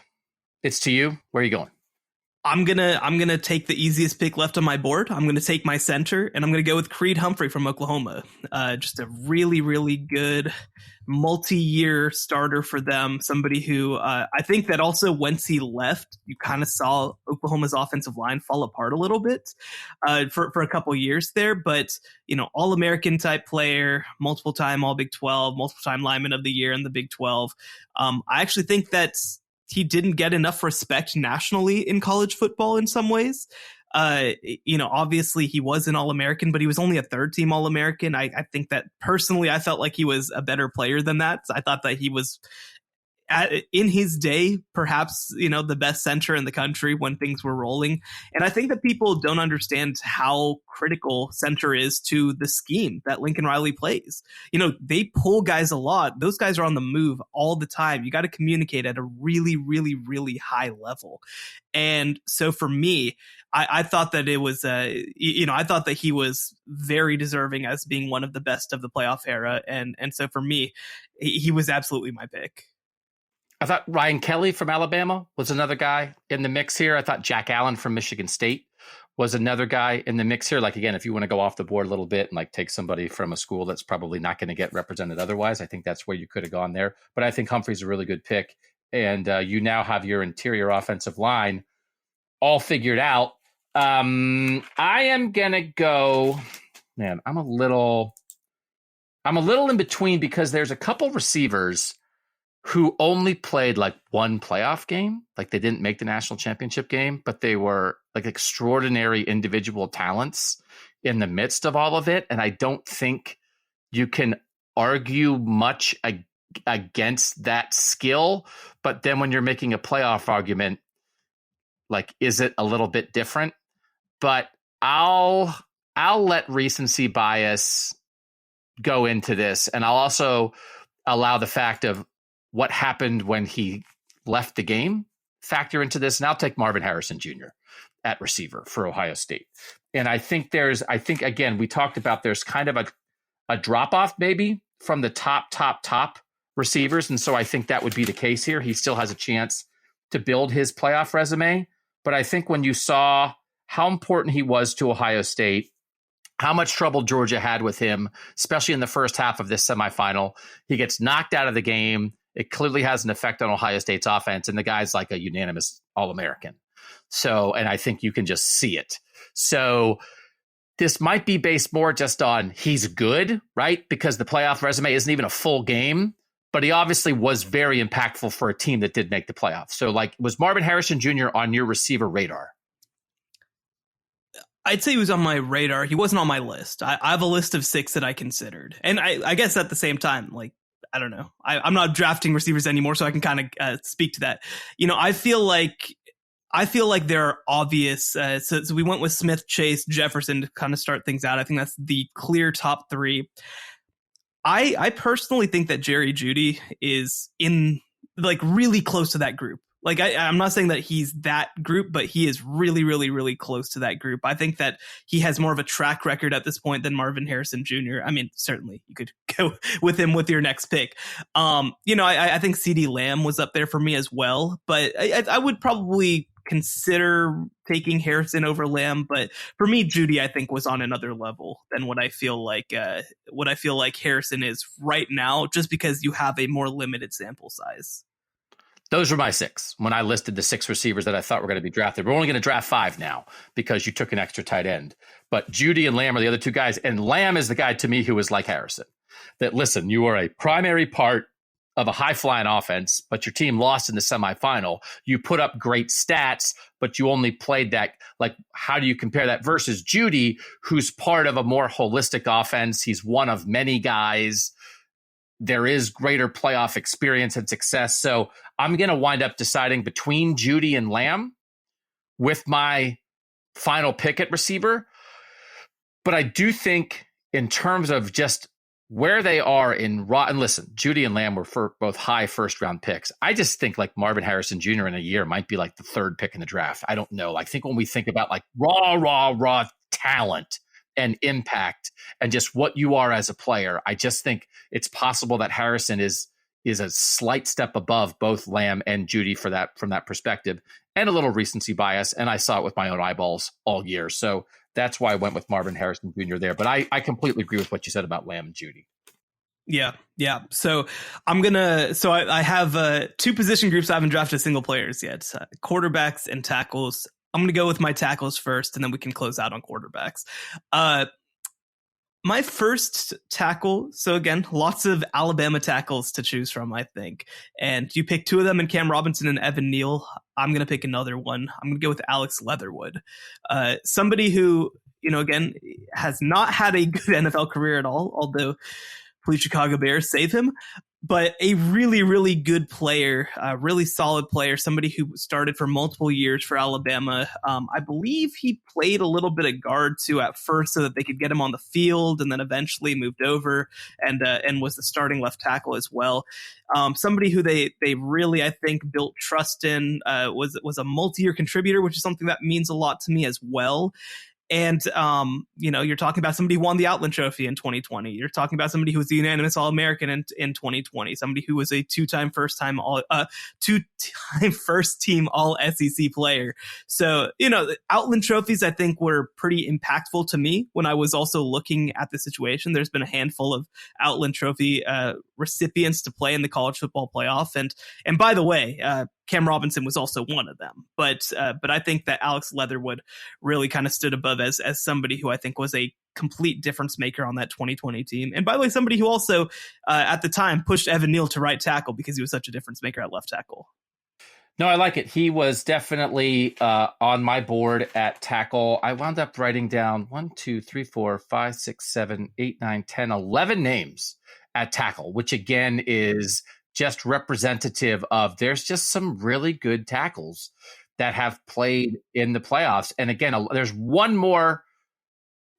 It's to you. Where are you going? I'm gonna take the easiest pick left on my board. I'm gonna take my center, and I'm gonna go with Creed Humphrey from Oklahoma. Just a really, really good multi-year starter for them. Somebody who I think that also once he left, you kind of saw Oklahoma's offensive line fall apart a little bit for a couple years there. But All-American type player, multiple time All Big 12, multiple time lineman of the year in the Big 12. I actually think that's he didn't get enough respect nationally in college football in some ways. Obviously he was an All-American, but he was only a 3rd-team All-American. I think that personally, I felt like he was a better player than that. I thought that he was in his day, perhaps, the best center in the country when things were rolling. And I think that people don't understand how critical center is to the scheme that Lincoln Riley plays. They pull guys a lot. Those guys are on the move all the time. You got to communicate at a really, really, really high level. And so for me, I thought that it was, I thought that he was very deserving as being one of the best of the playoff era. And so for me, he was absolutely my pick. I thought Ryan Kelly from Alabama was another guy in the mix here. I thought Jack Allen from Michigan State was another guy in the mix here. Like, again, if you want to go off the board a little bit and like take somebody from a school that's probably not going to get represented otherwise, I think that's where you could have gone there. But I think Humphrey's a really good pick. And you now have your interior offensive line all figured out. I am going to go, man, I'm a little in between because there's a couple receivers who only played like one playoff game. Like they didn't make the national championship game, but they were like extraordinary individual talents in the midst of all of it. And I don't think you can argue much against that skill. But then when you're making a playoff argument, like, is it a little bit different? But I'll let recency bias go into this. And I'll also allow the fact of what happened when he left the game factor into this. And I'll take Marvin Harrison Jr. at receiver for Ohio State. And I think again, we talked about there's kind of a drop off maybe from the top receivers. And so I think that would be the case here. He still has a chance to build his playoff resume. But I think when you saw how important he was to Ohio State, how much trouble Georgia had with him, especially in the first half of this semifinal, he gets knocked out of the game. It clearly has an effect on Ohio State's offense, and the guy's like a unanimous All-American. So, and I think you can just see it. So this might be based more just on he's good, right? Because the playoff resume isn't even a full game, but he obviously was very impactful for a team that did make the playoffs. So like, was Marvin Harrison Jr. on your receiver radar? I'd say he was on my radar. He wasn't on my list. I have a list of 6 that I considered. And I guess at the same time, like, I don't know. I'm not drafting receivers anymore, so I can kind of speak to that. I feel like there are obvious. So we went with Smith, Chase, Jefferson to kind of start things out. I think that's the clear top 3. I personally think that Jerry Jeudy is in like really close to that group. Like I'm not saying that he's that group, but he is really, really, really close to that group. I think that he has more of a track record at this point than Marvin Harrison Jr. I mean, certainly you could go with him with your next pick. I think CeeDee Lamb was up there for me as well, but I would probably consider taking Harrison over Lamb. But for me, Jeudy, I think, was on another level than what I feel like Harrison is right now, just because you have a more limited sample size. Those were my 6 when I listed the 6 receivers that I thought were going to be drafted. We're only going to draft 5 now because you took an extra tight end. But Jeudy and Lamb are the other 2 guys. And Lamb is the guy to me who was like Harrison. That, listen, you are a primary part of a high-flying offense, but your team lost in the semifinal. You put up great stats, but you only played that. Like, how do you compare that versus Jeudy, who's part of a more holistic offense? He's one of many guys. There is greater playoff experience and success. So I'm going to wind up deciding between Jeudy and Lamb with my final pick at receiver. But I do think in terms of just where they are in raw, and listen, Jeudy and Lamb were both high first-round picks. I just think like Marvin Harrison Jr. in a year might be like the third pick in the draft. I don't know. I think when we think about like raw talent and impact and just what you are as a player, I just think it's possible that Harrison is a slight step above both Lamb and Jeudy from that perspective, and a little recency bias. And I saw it with my own eyeballs all year. So that's why I went with Marvin Harrison Jr. there. But I completely agree with what you said about Lamb and Jeudy. Yeah. So I have two position groups. I haven't drafted single players yet, quarterbacks and tackles. I'm going to go with my tackles first, and then we can close out on quarterbacks. My first tackle, so again, lots of Alabama tackles to choose from, I think. And you pick two of them in Cam Robinson and Evan Neal. I'm going to pick another one. I'm going to go with Alex Leatherwood. Somebody who, again, has not had a good NFL career at all, although please Chicago Bears save him. But a really, really good player, a really solid player, somebody who started for multiple years for Alabama. I believe he played a little bit of guard too at first so that they could get him on the field, and then eventually moved over and was the starting left tackle as well. Somebody who they really, I think, built trust in, was a multi-year contributor, which is something that means a lot to me as well. And, you're talking about somebody who won the Outland Trophy in 2020. You're talking about somebody who was the unanimous All-American in 2020. Somebody who was a two-time first-team All-SEC player. So, Outland Trophies, I think, were pretty impactful to me when I was also looking at the situation. There's been a handful of Outland Trophy recipients to play in the college football playoff. And by the way, Cam Robinson was also one of them. But I think that Alex Leatherwood really kind of stood above as somebody who I think was a complete difference maker on that 2020 team. And by the way, somebody who also at the time pushed Evan Neal to right tackle because he was such a difference maker at left tackle. No, I like it. He was definitely on my board at tackle. I wound up writing down 1, 2, 3, 4, 5, 6, 7, 8, 9, 10, 11 names at tackle, which again is just representative of there's just some really good tackles that have played in the playoffs. And again, there's one more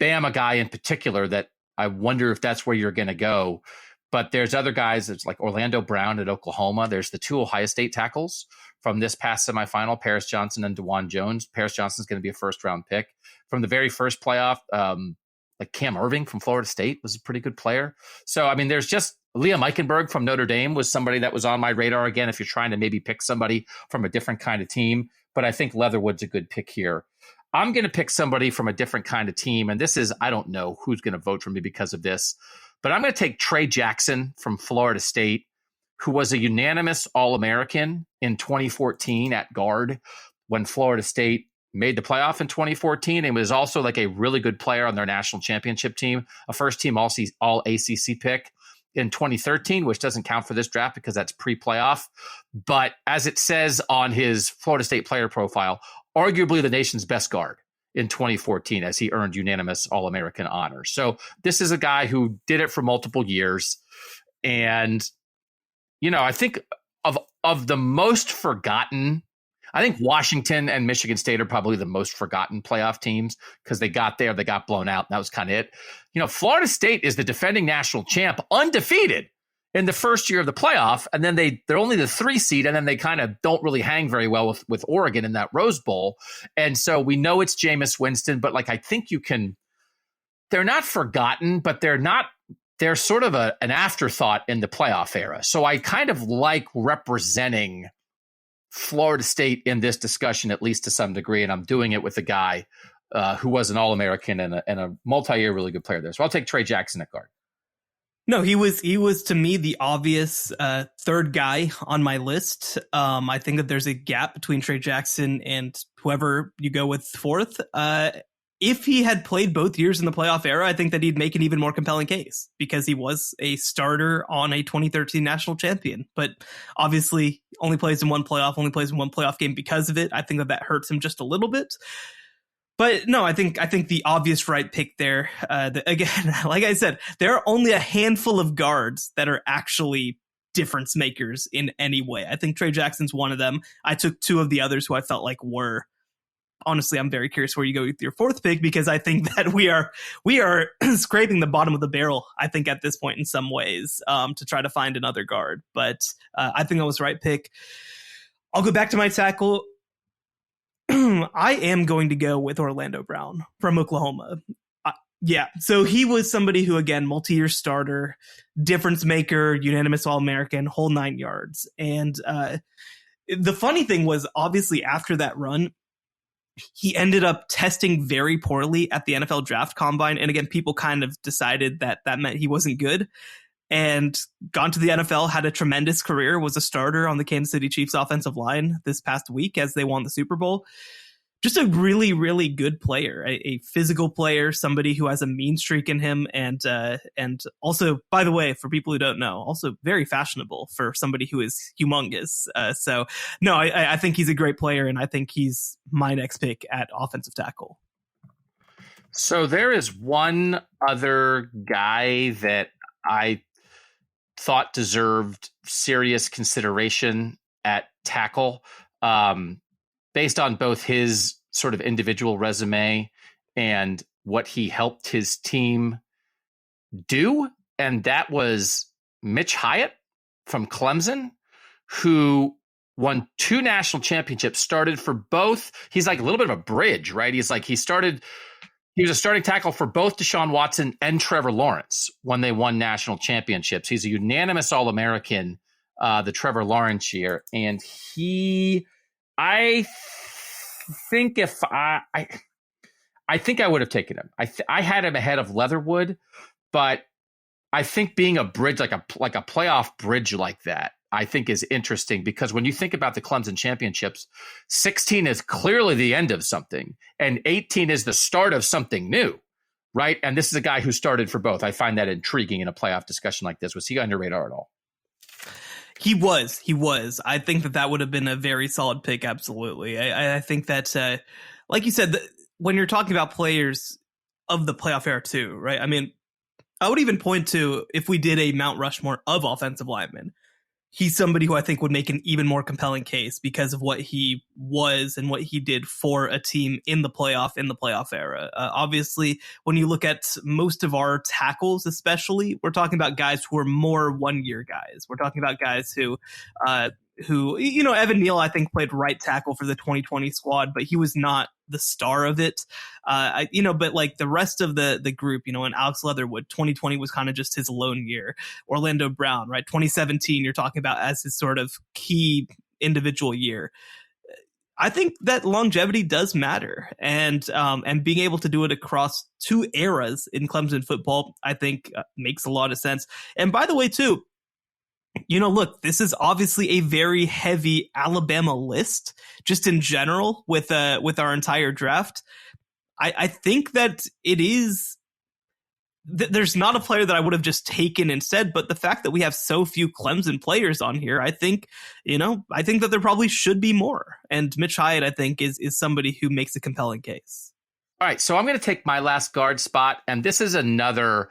Bama guy in particular that I wonder if that's where you're going to go. But there's other guys. It's like Orlando Brown at Oklahoma. There's the two Ohio State tackles from this past semifinal, Paris Johnson and DeJuan Jones. Paris Johnson's going to be a first-round pick. From the very first playoff, like Cam Irving from Florida State was a pretty good player. So, I mean, there's just Liam Eichenberg from Notre Dame was somebody that was on my radar again if you're trying to maybe pick somebody from a different kind of team. But I think Leatherwood's a good pick here. I'm going to pick somebody from a different kind of team. And this is, I don't know who's going to vote for me because of this, but I'm going to take Trey Jackson from Florida State, who was a unanimous All-American in 2014 at guard when Florida State made the playoff in 2014 and was also like a really good player on their national championship team, a first-team All-ACC pick in 2013, which doesn't count for this draft because that's pre-playoff. But as it says on his Florida State player profile, arguably the nation's best guard in 2014 as he earned unanimous All-American honors. So this is a guy who did it for multiple years. And, I think of the most forgotten, I think Washington and Michigan State are probably the most forgotten playoff teams because they got there, they got blown out, and that was kind of it. Florida State is the defending national champ, undefeated in the first year of the playoff, and then they're only the 3 seed, and then they kind of don't really hang very well with Oregon in that Rose Bowl. And so we know it's Jameis Winston, but I think they're not forgotten, but they're sort of an afterthought in the playoff era. So I kind of like representing Florida State in this discussion, at least to some degree, and I'm doing it with a guy who was an All-American and a multi-year really good player there. So I'll take Trey Jackson at guard. No, he was to me the obvious third guy on my list. I think that there's a gap between Trey Jackson and whoever you go with fourth. if he had played both years in the playoff era, I think that he'd make an even more compelling case because he was a starter on a 2013 national champion. But obviously only plays in one playoff game because of it. I think that hurts him just a little bit. But no, I think the obvious right pick there, again, like I said, there are only a handful of guards that are actually difference makers in any way. I think Trey Jackson's one of them. I took two of the others who I felt like were. Honestly, I'm very curious where you go with your fourth pick, because I think that we are scraping the bottom of the barrel, I think, at this point in some ways, to try to find another guard. But I think that was the right pick. I'll go back to my tackle. I am going to go with Orlando Brown from Oklahoma. Yeah, so he was somebody who, again, multi-year starter, difference maker, unanimous All-American, whole 9 yards. And the funny thing was, obviously, after that run, he ended up testing very poorly at the NFL draft combine. And again, people kind of decided that meant he wasn't good, and gone to the NFL, had a tremendous career, was a starter on the Kansas City Chiefs offensive line this past week as they won the Super Bowl. Just a really, really good player, a physical player, somebody who has a mean streak in him. And also, by the way, for people who don't know, also very fashionable for somebody who is humongous. So no, I think he's a great player, and I think he's my next pick at offensive tackle. So there is one other guy that I thought deserved serious consideration at tackle, based on both his sort of individual resume and what he helped his team do. And that was Mitch Hyatt from Clemson, who won 2 national championships, started for both. He's like a little bit of a bridge, right? He was a starting tackle for both Deshaun Watson and Trevor Lawrence when they won national championships. He's a unanimous All-American, the Trevor Lawrence year. And I think I think I would have taken him. I had him ahead of Leatherwood, but I think being a bridge, like a playoff bridge like that, I think is interesting, because when you think about the Clemson championships, 16 is clearly the end of something, and 18 is the start of something new, right? And this is a guy who started for both. I find that intriguing in a playoff discussion like this. Was he under radar at all? He was. I think that would have been a very solid pick. Absolutely. I think that, like you said, when you're talking about players of the playoff era too, right? I mean, I would even point to, if we did a Mount Rushmore of offensive linemen, he's somebody who I think would make an even more compelling case because of what he was and what he did for a team in the playoff era. Obviously, when you look at most of our tackles, especially, we're talking about guys who are more 1-year guys. We're talking about guys who, Evan Neal, I think, played right tackle for the 2020 squad, but he was not the star of it. But like the rest of the group, and Alex Leatherwood, 2020 was kind of just his lone year. Orlando Brown, right? 2017, you're talking about as his sort of key individual year. I think that longevity does matter, and being able to do it across 2 eras in Clemson football, I think makes a lot of sense. And by the way, too, look, this is obviously a very heavy Alabama list, just in general with our entire draft. I think that it is. There's not a player that I would have just taken instead, but the fact that we have so few Clemson players on here, I think that there probably should be more. And Mitch Hyatt, I think, is somebody who makes a compelling case. All right, so I'm going to take my last guard spot, and this is another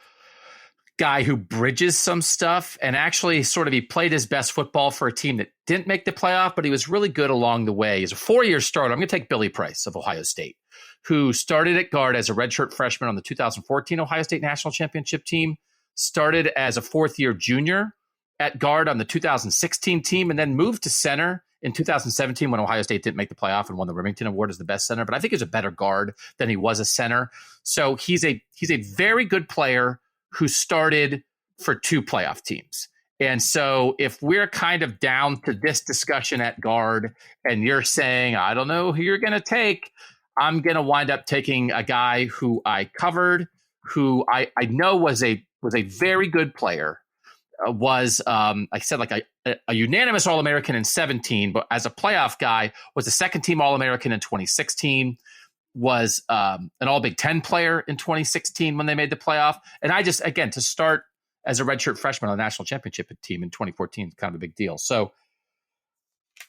guy who bridges some stuff, and actually he played his best football for a team that didn't make the playoff, but he was really good along the way. He's a 4-year starter. I'm going to take Billy Price of Ohio State, who started at guard as a redshirt freshman on the 2014 Ohio State National Championship team, started as a 4th-year junior at guard on the 2016 team, and then moved to center in 2017 when Ohio State didn't make the playoff and won the Remington Award as the best center. But I think he's a better guard than he was a center. So he's a very good player who started for 2 playoff teams. And so if we're kind of down to this discussion at guard and you're saying, I don't know who you're going to take, I'm going to wind up taking a guy who I covered, who I know was a very good player, was, like I said, like a unanimous All-American in 17, but as a playoff guy was a second-team All-American in 2016. was an All Big Ten player in 2016 when they made the playoff. And I just, again, to start as a redshirt freshman on a national championship team in 2014 is kind of a big deal. So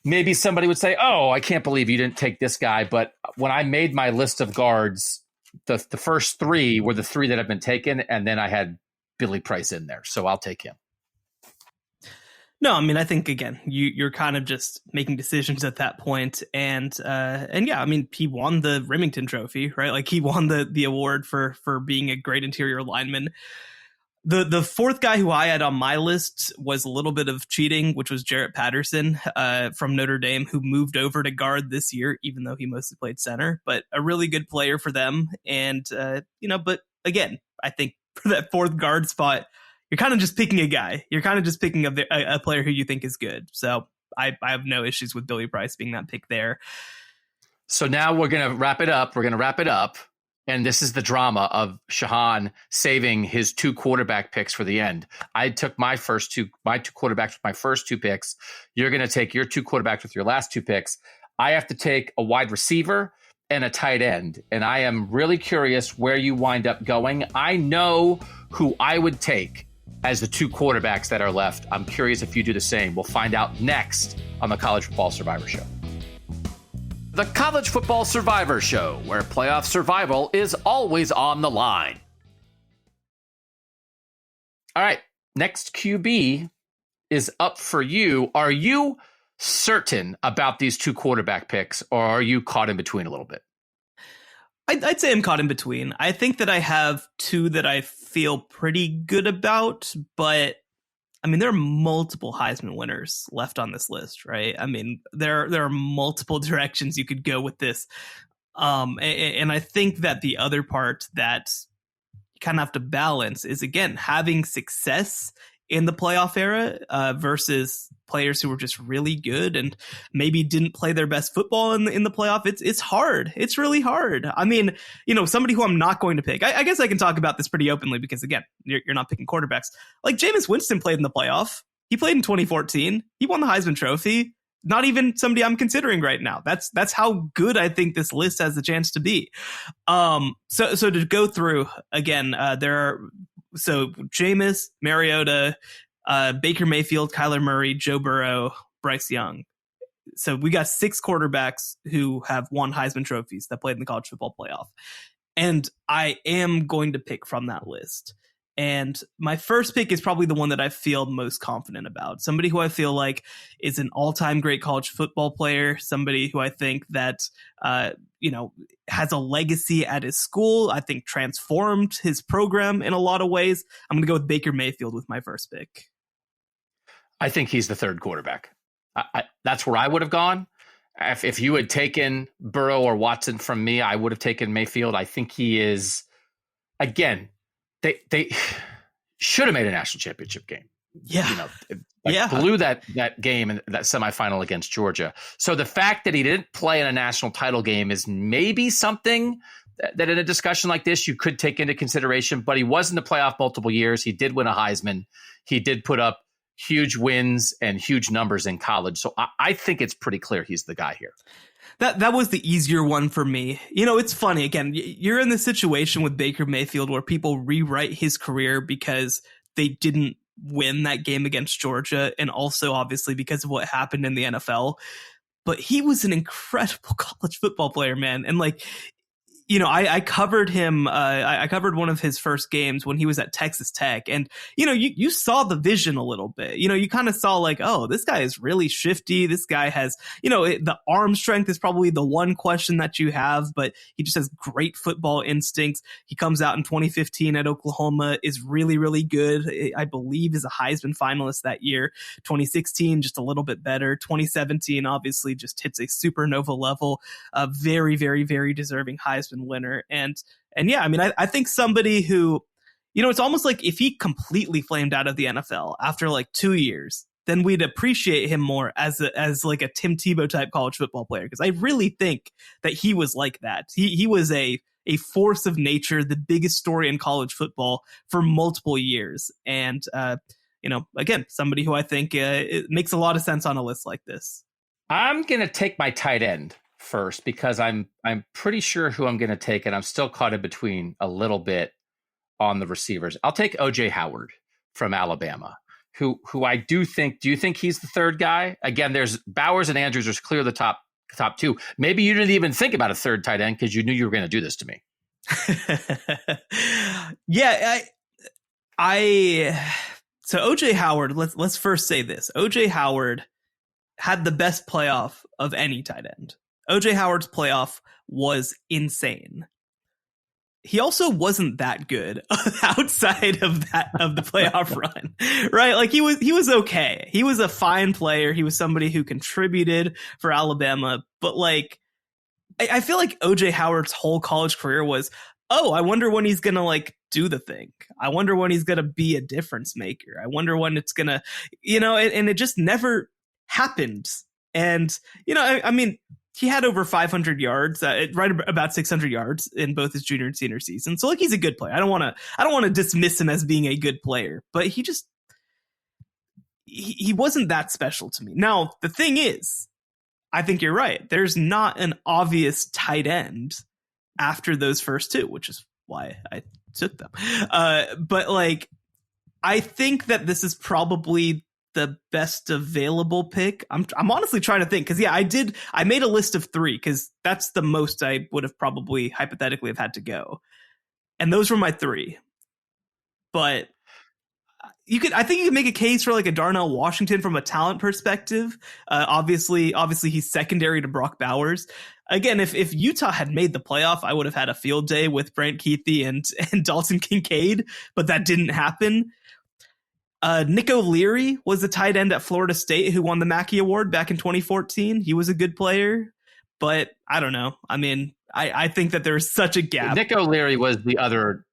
maybe somebody would say, oh, I can't believe you didn't take this guy. But when I made my list of guards, the first three were the three that have been taken. And then I had Billy Price in there. So I'll take him. No, I mean, I think, again, you're kind of just making decisions at that point. And yeah, I mean, he won the Remington Trophy, right? Like, he won the award for being a great interior lineman. The fourth guy who I had on my list was a little bit of cheating, which was Jarrett Patterson from Notre Dame, who moved over to guard this year, even though he mostly played center, but a really good player for them. And, but again, I think for that fourth guard spot, you're kind of just picking a guy. You're kind of just picking a player who you think is good. So I have no issues with Billy Price being that pick there. So now we're going to wrap it up. And this is the drama of Shehan saving his 2 quarterback picks for the end. I took my two quarterbacks with my first 2 picks. You're going to take your 2 quarterbacks with your last 2 picks. I have to take a wide receiver and a tight end. And I am really curious where you wind up going. I know who I would take as the 2 quarterbacks that are left. I'm curious if you do the same. We'll find out next on the College Football Survivor Show. The College Football Survivor Show, where playoff survival is always on the line. All right, next QB is up for you. Are you certain about these 2 quarterback picks, or are you caught in between a little bit? I'd say I'm caught in between. I think that I have 2 that I feel pretty good about, but I mean, there are multiple Heisman winners left on this list, right? I mean, there are multiple directions you could go with this. And I think that the other part that you kind of have to balance is, again, having success in the playoff era versus players who were just really good and maybe didn't play their best football in the playoff. It's hard. It's really hard. I mean, somebody who I'm not going to pick. I guess I can talk about this pretty openly because, again, you're not picking quarterbacks. Like, Jameis Winston played in the playoff. He played in 2014. He won the Heisman Trophy. Not even somebody I'm considering right now. That's how good I think this list has the chance to be. So to go through again, there are Jameis, Mariota, Baker Mayfield, Kyler Murray, Joe Burrow, Bryce Young. So we got 6 quarterbacks who have won Heisman trophies that played in the college football playoff. And I am going to pick from that list. And my first pick is probably the one that I feel most confident about. Somebody who I feel like is an all-time great college football player. Somebody who I think that, has a legacy at his school. I think transformed his program in a lot of ways. I'm going to go with Baker Mayfield with my first pick. I think he's the 3rd quarterback. That's where I would have gone. If you had taken Burrow or Watson from me, I would have taken Mayfield. I think he is, again, They should have made a national championship game. Yeah. Blew that game in that semifinal against Georgia. So the fact that he didn't play in a national title game is maybe something that in a discussion like this you could take into consideration, but he was in the playoff multiple years. He did win a Heisman. He did put up huge wins and huge numbers in college. So I think it's pretty clear he's the guy here. That was the easier one for me. It's funny. Again, you're in the situation with Baker Mayfield where people rewrite his career because they didn't win that game against Georgia, and also obviously because of what happened in the NFL. But he was an incredible college football player, man. And I covered him. I covered one of his first games when he was at Texas Tech. And, you saw the vision a little bit. You kind of saw like, oh, this guy is really shifty. This guy has, the arm strength is probably the one question that you have, but he just has great football instincts. He comes out in 2015 at Oklahoma, is really, really good. I believe is a Heisman finalist that year. 2016, just a little bit better. 2017, obviously just hits a supernova level. Very, very, very deserving Heisman winner. And yeah, I mean, I think somebody who, it's almost like if he completely flamed out of the NFL after like 2 years, then we'd appreciate him more as like a Tim Tebow type college football player. Because I really think that he was like that. He was a force of nature, the biggest story in college football for multiple years. And, again, somebody who I think it makes a lot of sense on a list like this. I'm going to take my tight end first because I'm pretty sure who I'm going to take, and I'm still caught in between a little bit on the receivers. I'll take OJ Howard from Alabama, who I do think. Do you think he's the third guy? Again, there's Bowers and Andrews are clear the top two. Maybe you didn't even think about a third tight end because you knew you were going to do this to me. Yeah, so OJ Howard, let's first say this. OJ Howard had the best playoff of any tight end. OJ Howard's playoff was insane. He also wasn't that good outside of the playoff run, right? Like he was okay. He was a fine player. He was somebody who contributed for Alabama, but like I feel like OJ Howard's whole college career was, oh, I wonder when he's going to like do the thing. I wonder when he's going to be a difference maker. I wonder when it's going to, and it just never happened. And, I mean, he had over 500 yards, right about 600 yards in both his junior and senior season. So like he's a good player. I don't want to dismiss him as being a good player, but he wasn't that special to me. Now, the thing is, I think you're right. There's not an obvious tight end after those first two, which is why I took them. But like, I think that this is probably the best available pick. I'm honestly trying to think, because I made a list of 3 because that's the most I would have probably hypothetically have had to go, and those were my 3. But I think you could make a case for like a Darnell Washington from a talent perspective. Obviously he's secondary to Brock Bowers. Again, if Utah had made the playoff, I would have had a field day with Brant Kuithe and Dalton Kincaid, but that didn't happen. Nick O'Leary was the tight end at Florida State who won the Mackey Award back in 2014. He was a good player, but I don't know. I mean, I think that there's such a gap. Nick O'Leary was the other.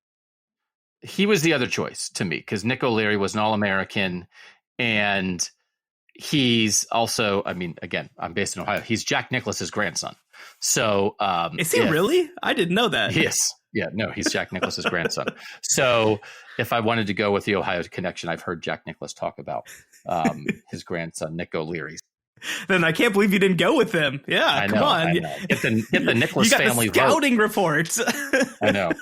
He was the other choice to me because Nick O'Leary was an All-American, and he's also, I mean, again, I'm based in Ohio. He's Jack Nicklaus's grandson. So is he really? I didn't know that. Yes. Yeah, no, he's Jack Nicklaus's grandson. So if I wanted to go with the Ohio connection, I've heard Jack Nicklaus talk about his grandson, Nick O'Leary. Then I can't believe you didn't go with him. Yeah, come on. I know. Get the Nicklaus family the scouting report. I know.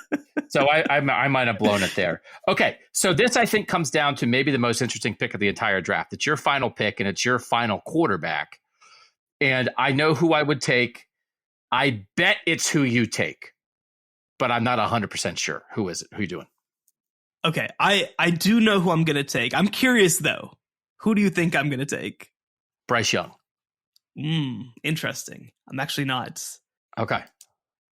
So I might have blown it there. Okay, so this I think comes down to maybe the most interesting pick of the entire draft. It's your final pick, and it's your final quarterback. And I know who I would take. I bet it's who you take, but I'm not 100% sure. Who is it? Who are you doing? Okay, I do know who I'm going to take. I'm curious, though. Who do you think I'm going to take? Bryce Young. Interesting. I'm actually not. Okay.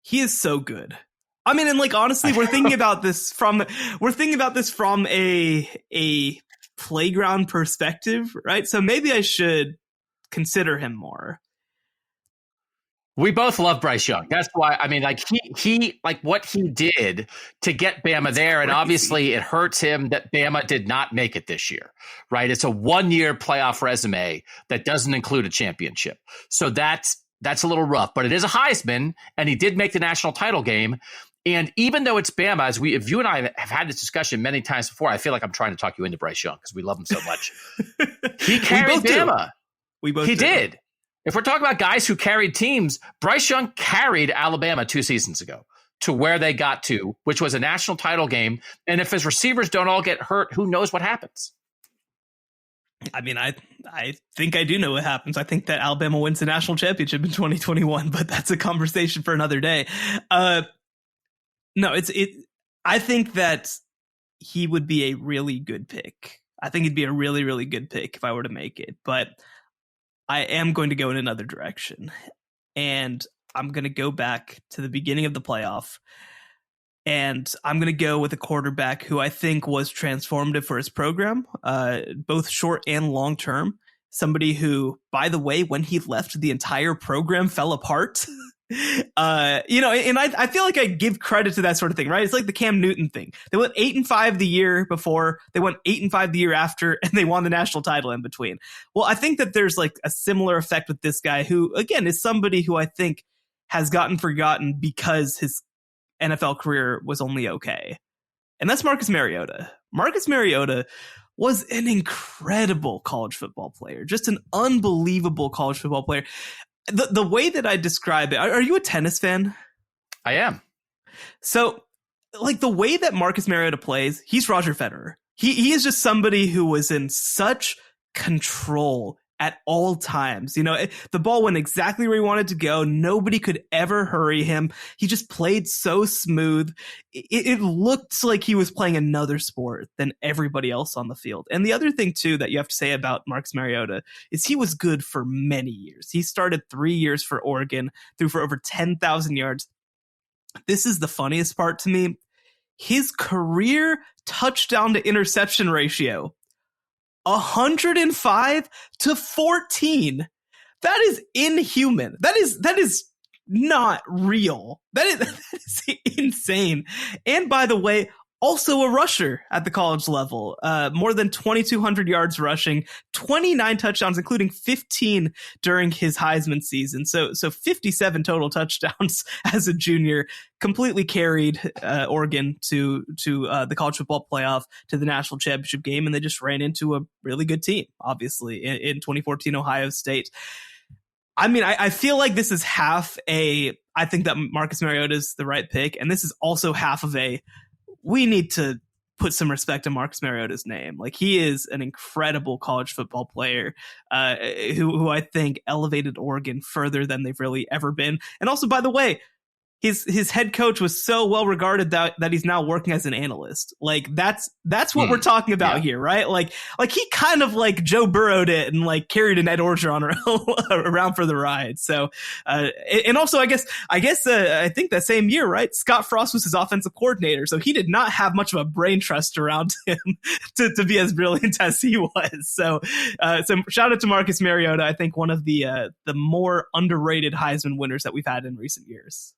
He is so good. I mean, and like, honestly, we're thinking about this from a playground perspective, right? So maybe I should consider him more. We both love Bryce Young. That's why, I mean, like he like what he did to get Bama there. And obviously it hurts him that Bama did not make it this year, right? It's a 1-year playoff resume that doesn't include a championship. So that's a little rough, but it is a Heisman, and he did make the national title game. And even though it's Bama, if you and I have had this discussion many times before, I feel like I'm trying to talk you into Bryce Young because we love him so much. He carried Bama. We both did. If we're talking about guys who carried teams, Bryce Young carried Alabama 2 seasons ago to where they got to, which was a national title game. And if his receivers don't all get hurt, who knows what happens? I mean, I think I do know what happens. I think that Alabama wins the national championship in 2021, but that's a conversation for another day. No, I think that he would be a really good pick. I think he'd be a really, really good pick if I were to make it, but I am going to go in another direction, and I'm going to go back to the beginning of the playoff, and I'm going to go with a quarterback who I think was transformative for his program, both short and long term. Somebody who, by the way, when he left, the entire program fell apart. And I feel like I give credit to that sort of thing, right? It's like the Cam Newton thing. They went 8-5 the year before, they went 8-5 the year after, and they won the national title in between. Well, I think that there's like a similar effect with this guy who, again, is somebody who I think has gotten forgotten because his NFL career was only okay. And that's Marcus Mariota. Marcus Mariota was an incredible college football player, just an unbelievable college football player. the way that I describe it, are you a tennis fan? I am. So, like, the way that Marcus Mariota plays, he's Roger Federer. He is just somebody who was in such control at all times. You know, the ball went exactly where he wanted to go. Nobody could ever hurry him. He just played so smooth. It looked like he was playing another sport than everybody else on the field. And the other thing, too, that you have to say about Marcus Mariota is he was good for many years. He started 3 years for Oregon, threw for over 10,000 yards. This is the funniest part to me. His career touchdown to interception ratio, 105-14. That is inhuman. That is not real. That is insane. And by the way, also a rusher at the college level, more than 2,200 yards rushing, 29 touchdowns, including 15 during his Heisman season. So 57 total touchdowns as a junior, completely carried Oregon to the college football playoff, to the national championship game, and they just ran into a really good team, obviously, in 2014 Ohio State. I mean, I feel like this is I think that Marcus Mariota is the right pick, and this is also half of we need to put some respect on Marcus Mariota's name. Like, he is an incredible college football player who I think elevated Oregon further than they've really ever been. And also, by the way, his head coach was so well regarded that he's now working as an analyst. Like, that's what we're talking about here, right? Like he kind of like Joe Burrowed it and like carried an Ed Orgeron around for the ride. So, and also I think that same year, right, Scott Frost was his offensive coordinator, so he did not have much of a brain trust around him to be as brilliant as he was. So shout out to Marcus Mariota. I think one of the more underrated Heisman winners that we've had in recent years.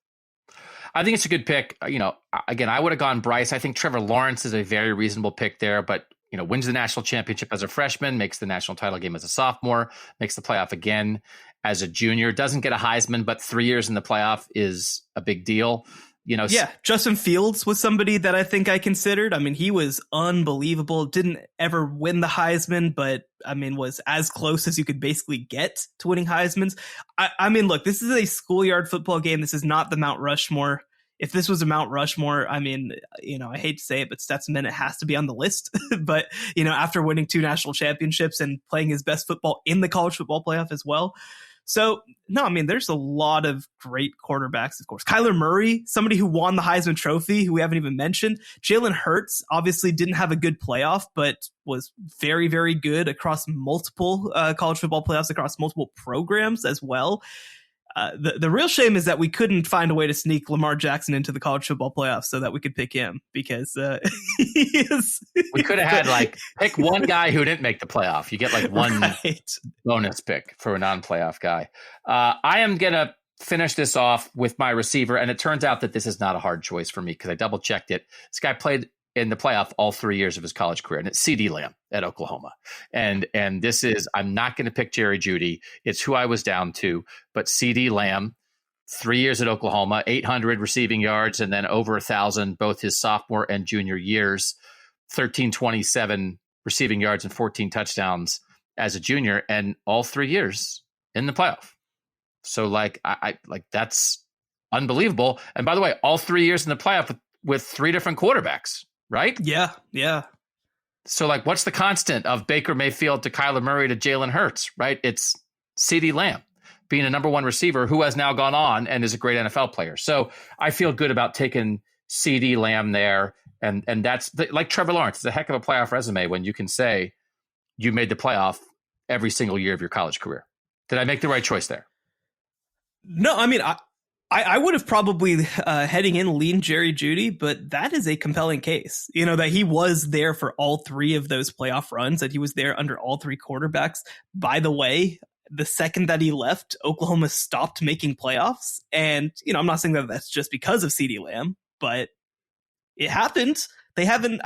I think it's a good pick. You know, again, I would have gone Bryce. I think Trevor Lawrence is a very reasonable pick there, but, you know, wins the national championship as a freshman, makes the national title game as a sophomore, makes the playoff again as a junior, doesn't get a Heisman, but 3 years in the playoff is a big deal. You know, yeah, Justin Fields was somebody that I think I considered. I mean, he was unbelievable. Didn't ever win the Heisman, but I mean, was as close as you could basically get to winning Heismans. I mean, look, this is a schoolyard football game. This is not the Mount Rushmore. If this was a Mount Rushmore, I mean, you know, I hate to say it, but Stetson Bennett has to be on the list. But, you know, after winning 2 national championships and playing his best football in the college football playoff as well. So, no, I mean, there's a lot of great quarterbacks, of course. Kyler Murray, somebody who won the Heisman Trophy, who we haven't even mentioned. Jalen Hurts obviously didn't have a good playoff, but was very, very good across multiple college football playoffs, across multiple programs as well. The real shame is that we couldn't find a way to sneak Lamar Jackson into the college football playoffs so that we could pick him, because we could have had like pick one guy who didn't make the playoff. You get like one bonus pick for a non-playoff guy. I am going to finish this off with my receiver. And it turns out that this is not a hard choice for me because I double checked it. This guy played in the playoff all 3 years of his college career, and it's CeeDee Lamb at Oklahoma. And this is, I'm not going to pick Jerry Jeudy. It's who I was down to, but CeeDee Lamb, 3 years at Oklahoma, 800 receiving yards, and then over 1,000, both his sophomore and junior years, 1,327 receiving yards and 14 touchdowns as a junior, and all 3 years in the playoff. So like, I like, that's unbelievable. And by the way, all 3 years in the playoff with 3 different quarterbacks. Right? Yeah. So, like, what's the constant of Baker Mayfield to Kyler Murray to Jalen Hurts, right? It's CeeDee Lamb being a number 1 receiver who has now gone on and is a great NFL player. So I feel good about taking CeeDee Lamb there. And that's like Trevor Lawrence. It's a heck of a playoff resume when you can say you made the playoff every single year of your college career. Did I make the right choice there? No, I mean, I would have probably heading in leaned Jerry Jeudy, but that is a compelling case, you know, that he was there for all 3 of those playoff runs, that he was there under all 3 quarterbacks. By the way, the second that he left, Oklahoma stopped making playoffs. And, you know, I'm not saying that that's just because of CeeDee Lamb, but it happened. They haven't,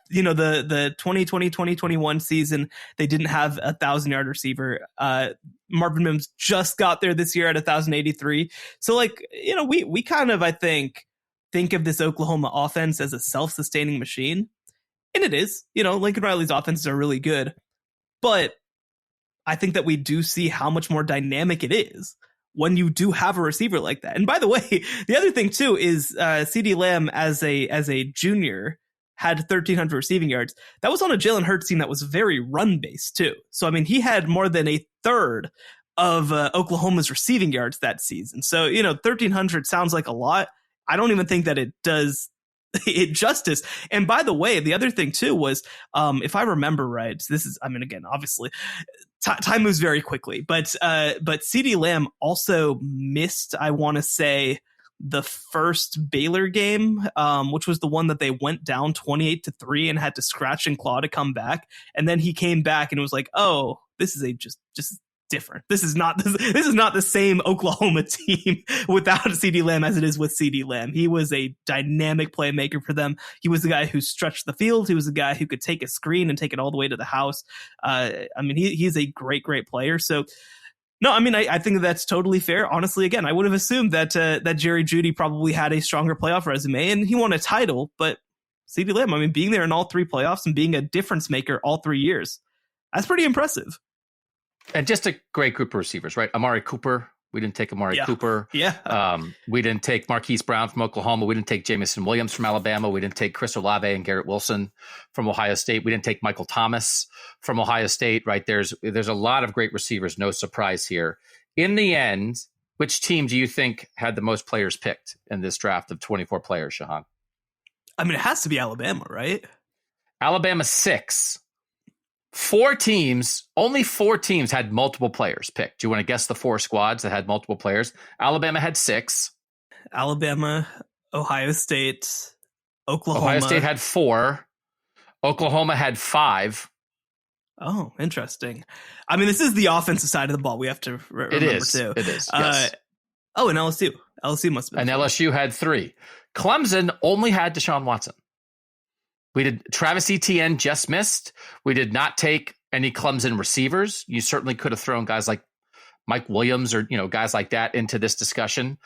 you know, the 2020-2021 season, they didn't have a 1,000-yard receiver. Marvin Mims just got there this year at 1,083. So, like, you know, we kind of, I think of this Oklahoma offense as a self-sustaining machine. And it is. You know, Lincoln Riley's offenses are really good. But I think that we do see how much more dynamic it is when you do have a receiver like that. And by the way, the other thing too is CeeDee Lamb as a junior had 1,300 receiving yards. That was on a Jalen Hurts team that was very run-based too. So, I mean, he had more than a third of Oklahoma's receiving yards that season. So, 1,300 sounds like a lot. I don't even think that it does it justice. And by the way, the other thing too was, if I remember right, this is, I mean, again, obviously, time moves very quickly, but CeeDee Lamb also missed, I want to say, the first Baylor game, which was the one that they went down 28-3 and had to scratch and claw to come back. And then he came back and it was like, oh, this is just different. This is not the same Oklahoma team without CeeDee Lamb as it is with CeeDee Lamb. He was a dynamic playmaker for them. He was the guy who stretched the field. He was the guy who could take a screen and take it all the way to the house. I mean, he's a great player. So, no, I mean, I think that's totally fair. Honestly, again, I would have assumed that Jerry Jeudy probably had a stronger playoff resume, and he won a title. But CeeDee Lamb, I mean, being there in all three playoffs and being a difference maker all 3 years, that's pretty impressive. And just a great group of receivers, right? Amari Cooper. We didn't take Amari Cooper. Yeah. We didn't take Marquise Brown from Oklahoma. We didn't take Jamison Williams from Alabama. We didn't take Chris Olave and Garrett Wilson from Ohio State. We didn't take Michael Thomas from Ohio State, right? There's a lot of great receivers. No surprise here. In the end, which team do you think had the most players picked in this draft of 24 players, Shehan? I mean, it has to be Alabama, right? Alabama 6. Only four teams had multiple players picked. Do you want to guess the 4 squads that had multiple players? Alabama had 6. Alabama, Ohio State, Oklahoma. Ohio State had 4. Oklahoma had 5. Oh, interesting. I mean, this is the offensive side of the ball. We have to remember too. It is. Yes. And LSU. LSU must have been. And 4. LSU had 3. Clemson only had Deshaun Watson. We did. Travis Etienne just missed. We did not take any Clemson receivers. You certainly could have thrown guys like Mike Williams or guys like that into this discussion.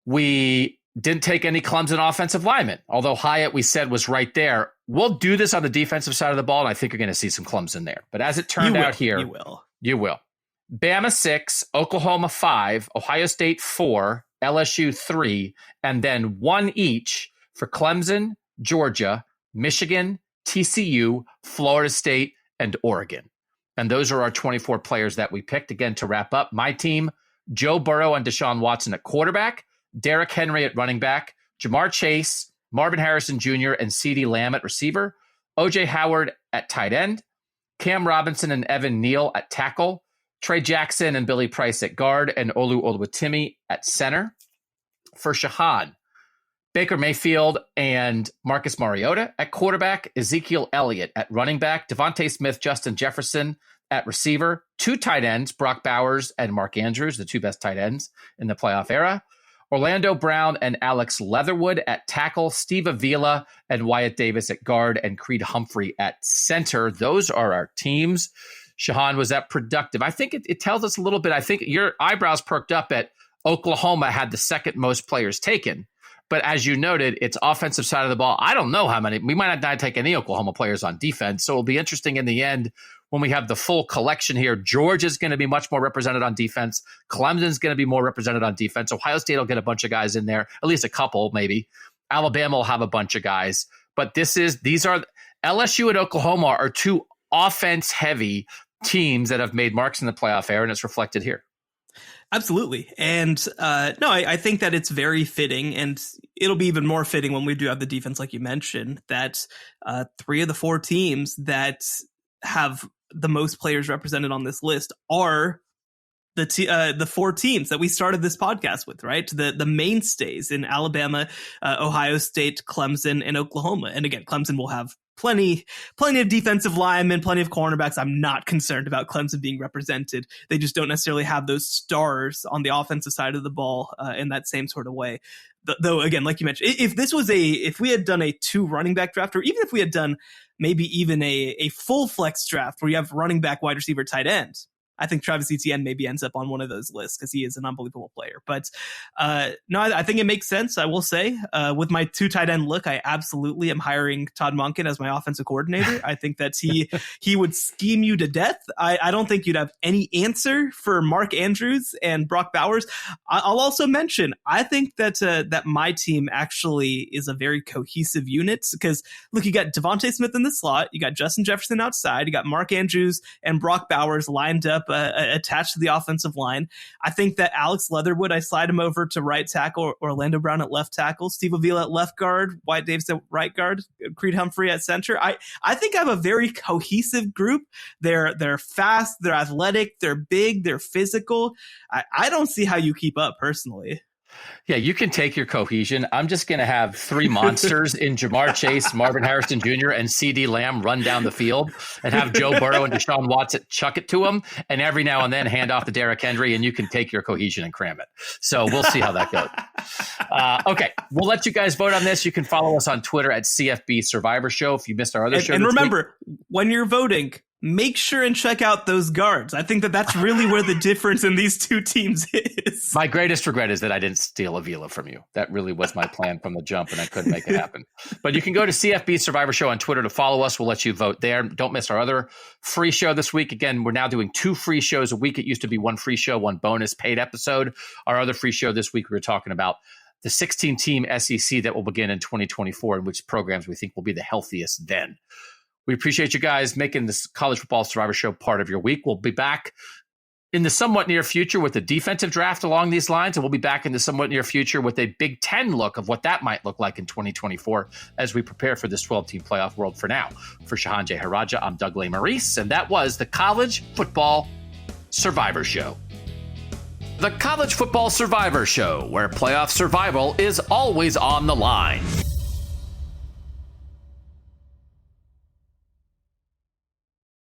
We didn't take any Clemson offensive linemen, although Hyatt we said was right there. We'll do this on the defensive side of the ball, and I think you're going to see some Clemson there. But as it turned out here, you will. Bama 6, Oklahoma 5, Ohio State 4, LSU 3, and then 1 each for Clemson, Georgia, Michigan, TCU, Florida State, and Oregon. And those are our 24 players that we picked. Again, to wrap up, my team, Joe Burrow and Deshaun Watson at quarterback, Derrick Henry at running back, Jamar Chase, Marvin Harrison Jr., and CeeDee Lamb at receiver, O.J. Howard at tight end, Cam Robinson and Evan Neal at tackle, Trey Jackson and Billy Price at guard, and Olu Oluwatimi at center. For Shehan, Baker Mayfield and Marcus Mariota at quarterback, Ezekiel Elliott at running back, Devontae Smith, Justin Jefferson at receiver, 2 tight ends, Brock Bowers and Mark Andrews, the 2 best tight ends in the playoff era, Orlando Brown and Alex Leatherwood at tackle, Steve Avila and Wyatt Davis at guard, and Creed Humphrey at center. Those are our teams. Shehan, was that productive? I think it tells us a little bit. I think your eyebrows perked up at Oklahoma had the second most players taken. But as you noted, it's offensive side of the ball. I don't know how many. We might not take any Oklahoma players on defense. So it'll be interesting in the end when we have the full collection here. Georgia's going to be much more represented on defense. Clemson's going to be more represented on defense. Ohio State will get a bunch of guys in there, at least a couple maybe. Alabama will have a bunch of guys. But these are LSU and Oklahoma are 2 offense-heavy teams that have made marks in the playoff era, and it's reflected here. Absolutely. And I think that it's very fitting, and it'll be even more fitting when we do have the defense, like you mentioned, that 3 of the 4 teams that have the most players represented on this list are the 4 teams that we started this podcast with, right? The mainstays in Alabama, Ohio State, Clemson, and Oklahoma. And again, Clemson will have plenty of defensive linemen, plenty of cornerbacks. I'm not concerned about Clemson being represented. They just don't necessarily have those stars on the offensive side of the ball in that same sort of way. Though, again, like you mentioned, if we had done a 2 running back draft, or even if we had done maybe even a full flex draft where you have running back, wide receiver, tight end, I think Travis Etienne maybe ends up on one of those lists because he is an unbelievable player. But no, I think it makes sense. I will say with my 2 tight end look, I absolutely am hiring Todd Monken as my offensive coordinator. I think that he would scheme you to death. I don't think you'd have any answer for Mark Andrews and Brock Bowers. I'll also mention, I think that my team actually is a very cohesive unit because look, you got Devontae Smith in the slot, you got Justin Jefferson outside, you got Mark Andrews and Brock Bowers lined up attached to the offensive line. I think that Alex Leatherwood, I slide him over to right tackle, Orlando Brown at left tackle, Steve Avila at left guard, Wyatt Davis at right guard, Creed Humphrey at center. I think I have a very cohesive group. They're fast, they're athletic, they're big, they're physical. I don't see how you keep up personally. Yeah, you can take your cohesion. I'm just going to have 3 monsters in Jamar Chase, Marvin Harrison Jr., and CeeDee Lamb run down the field and have Joe Burrow and Deshaun Watson chuck it to him. And every now and then hand off to Derrick Henry, and you can take your cohesion and cram it. So we'll see how that goes. Okay, we'll let you guys vote on this. You can follow us on Twitter at CFB Survivor Show if you missed our other show. And remember, when you're voting, make sure and check out those guards. I think that's really where the difference in these 2 teams is. My greatest regret is that I didn't steal Avila from you. That really was my plan from the jump, and I couldn't make it happen. But you can go to CFB Survivor Show on Twitter to follow us. We'll let you vote there. Don't miss our other free show this week. Again, we're now doing 2 free shows a week. It used to be 1 free show, 1 bonus paid episode. Our other free show this week, we were talking about the 16-team SEC that will begin in 2024, and which programs we think will be the healthiest then. We appreciate you guys making this College Football Survivor Show part of your week. We'll be back in the somewhat near future with the defensive draft along these lines, and we'll be back in the somewhat near future with a Big Ten look of what that might look like in 2024 as we prepare for this 12-team playoff world. For now, for Shehan Jeyarajah, I'm Doug Lesmerises, and that was the College Football Survivor Show. The College Football Survivor Show, where playoff survival is always on the line.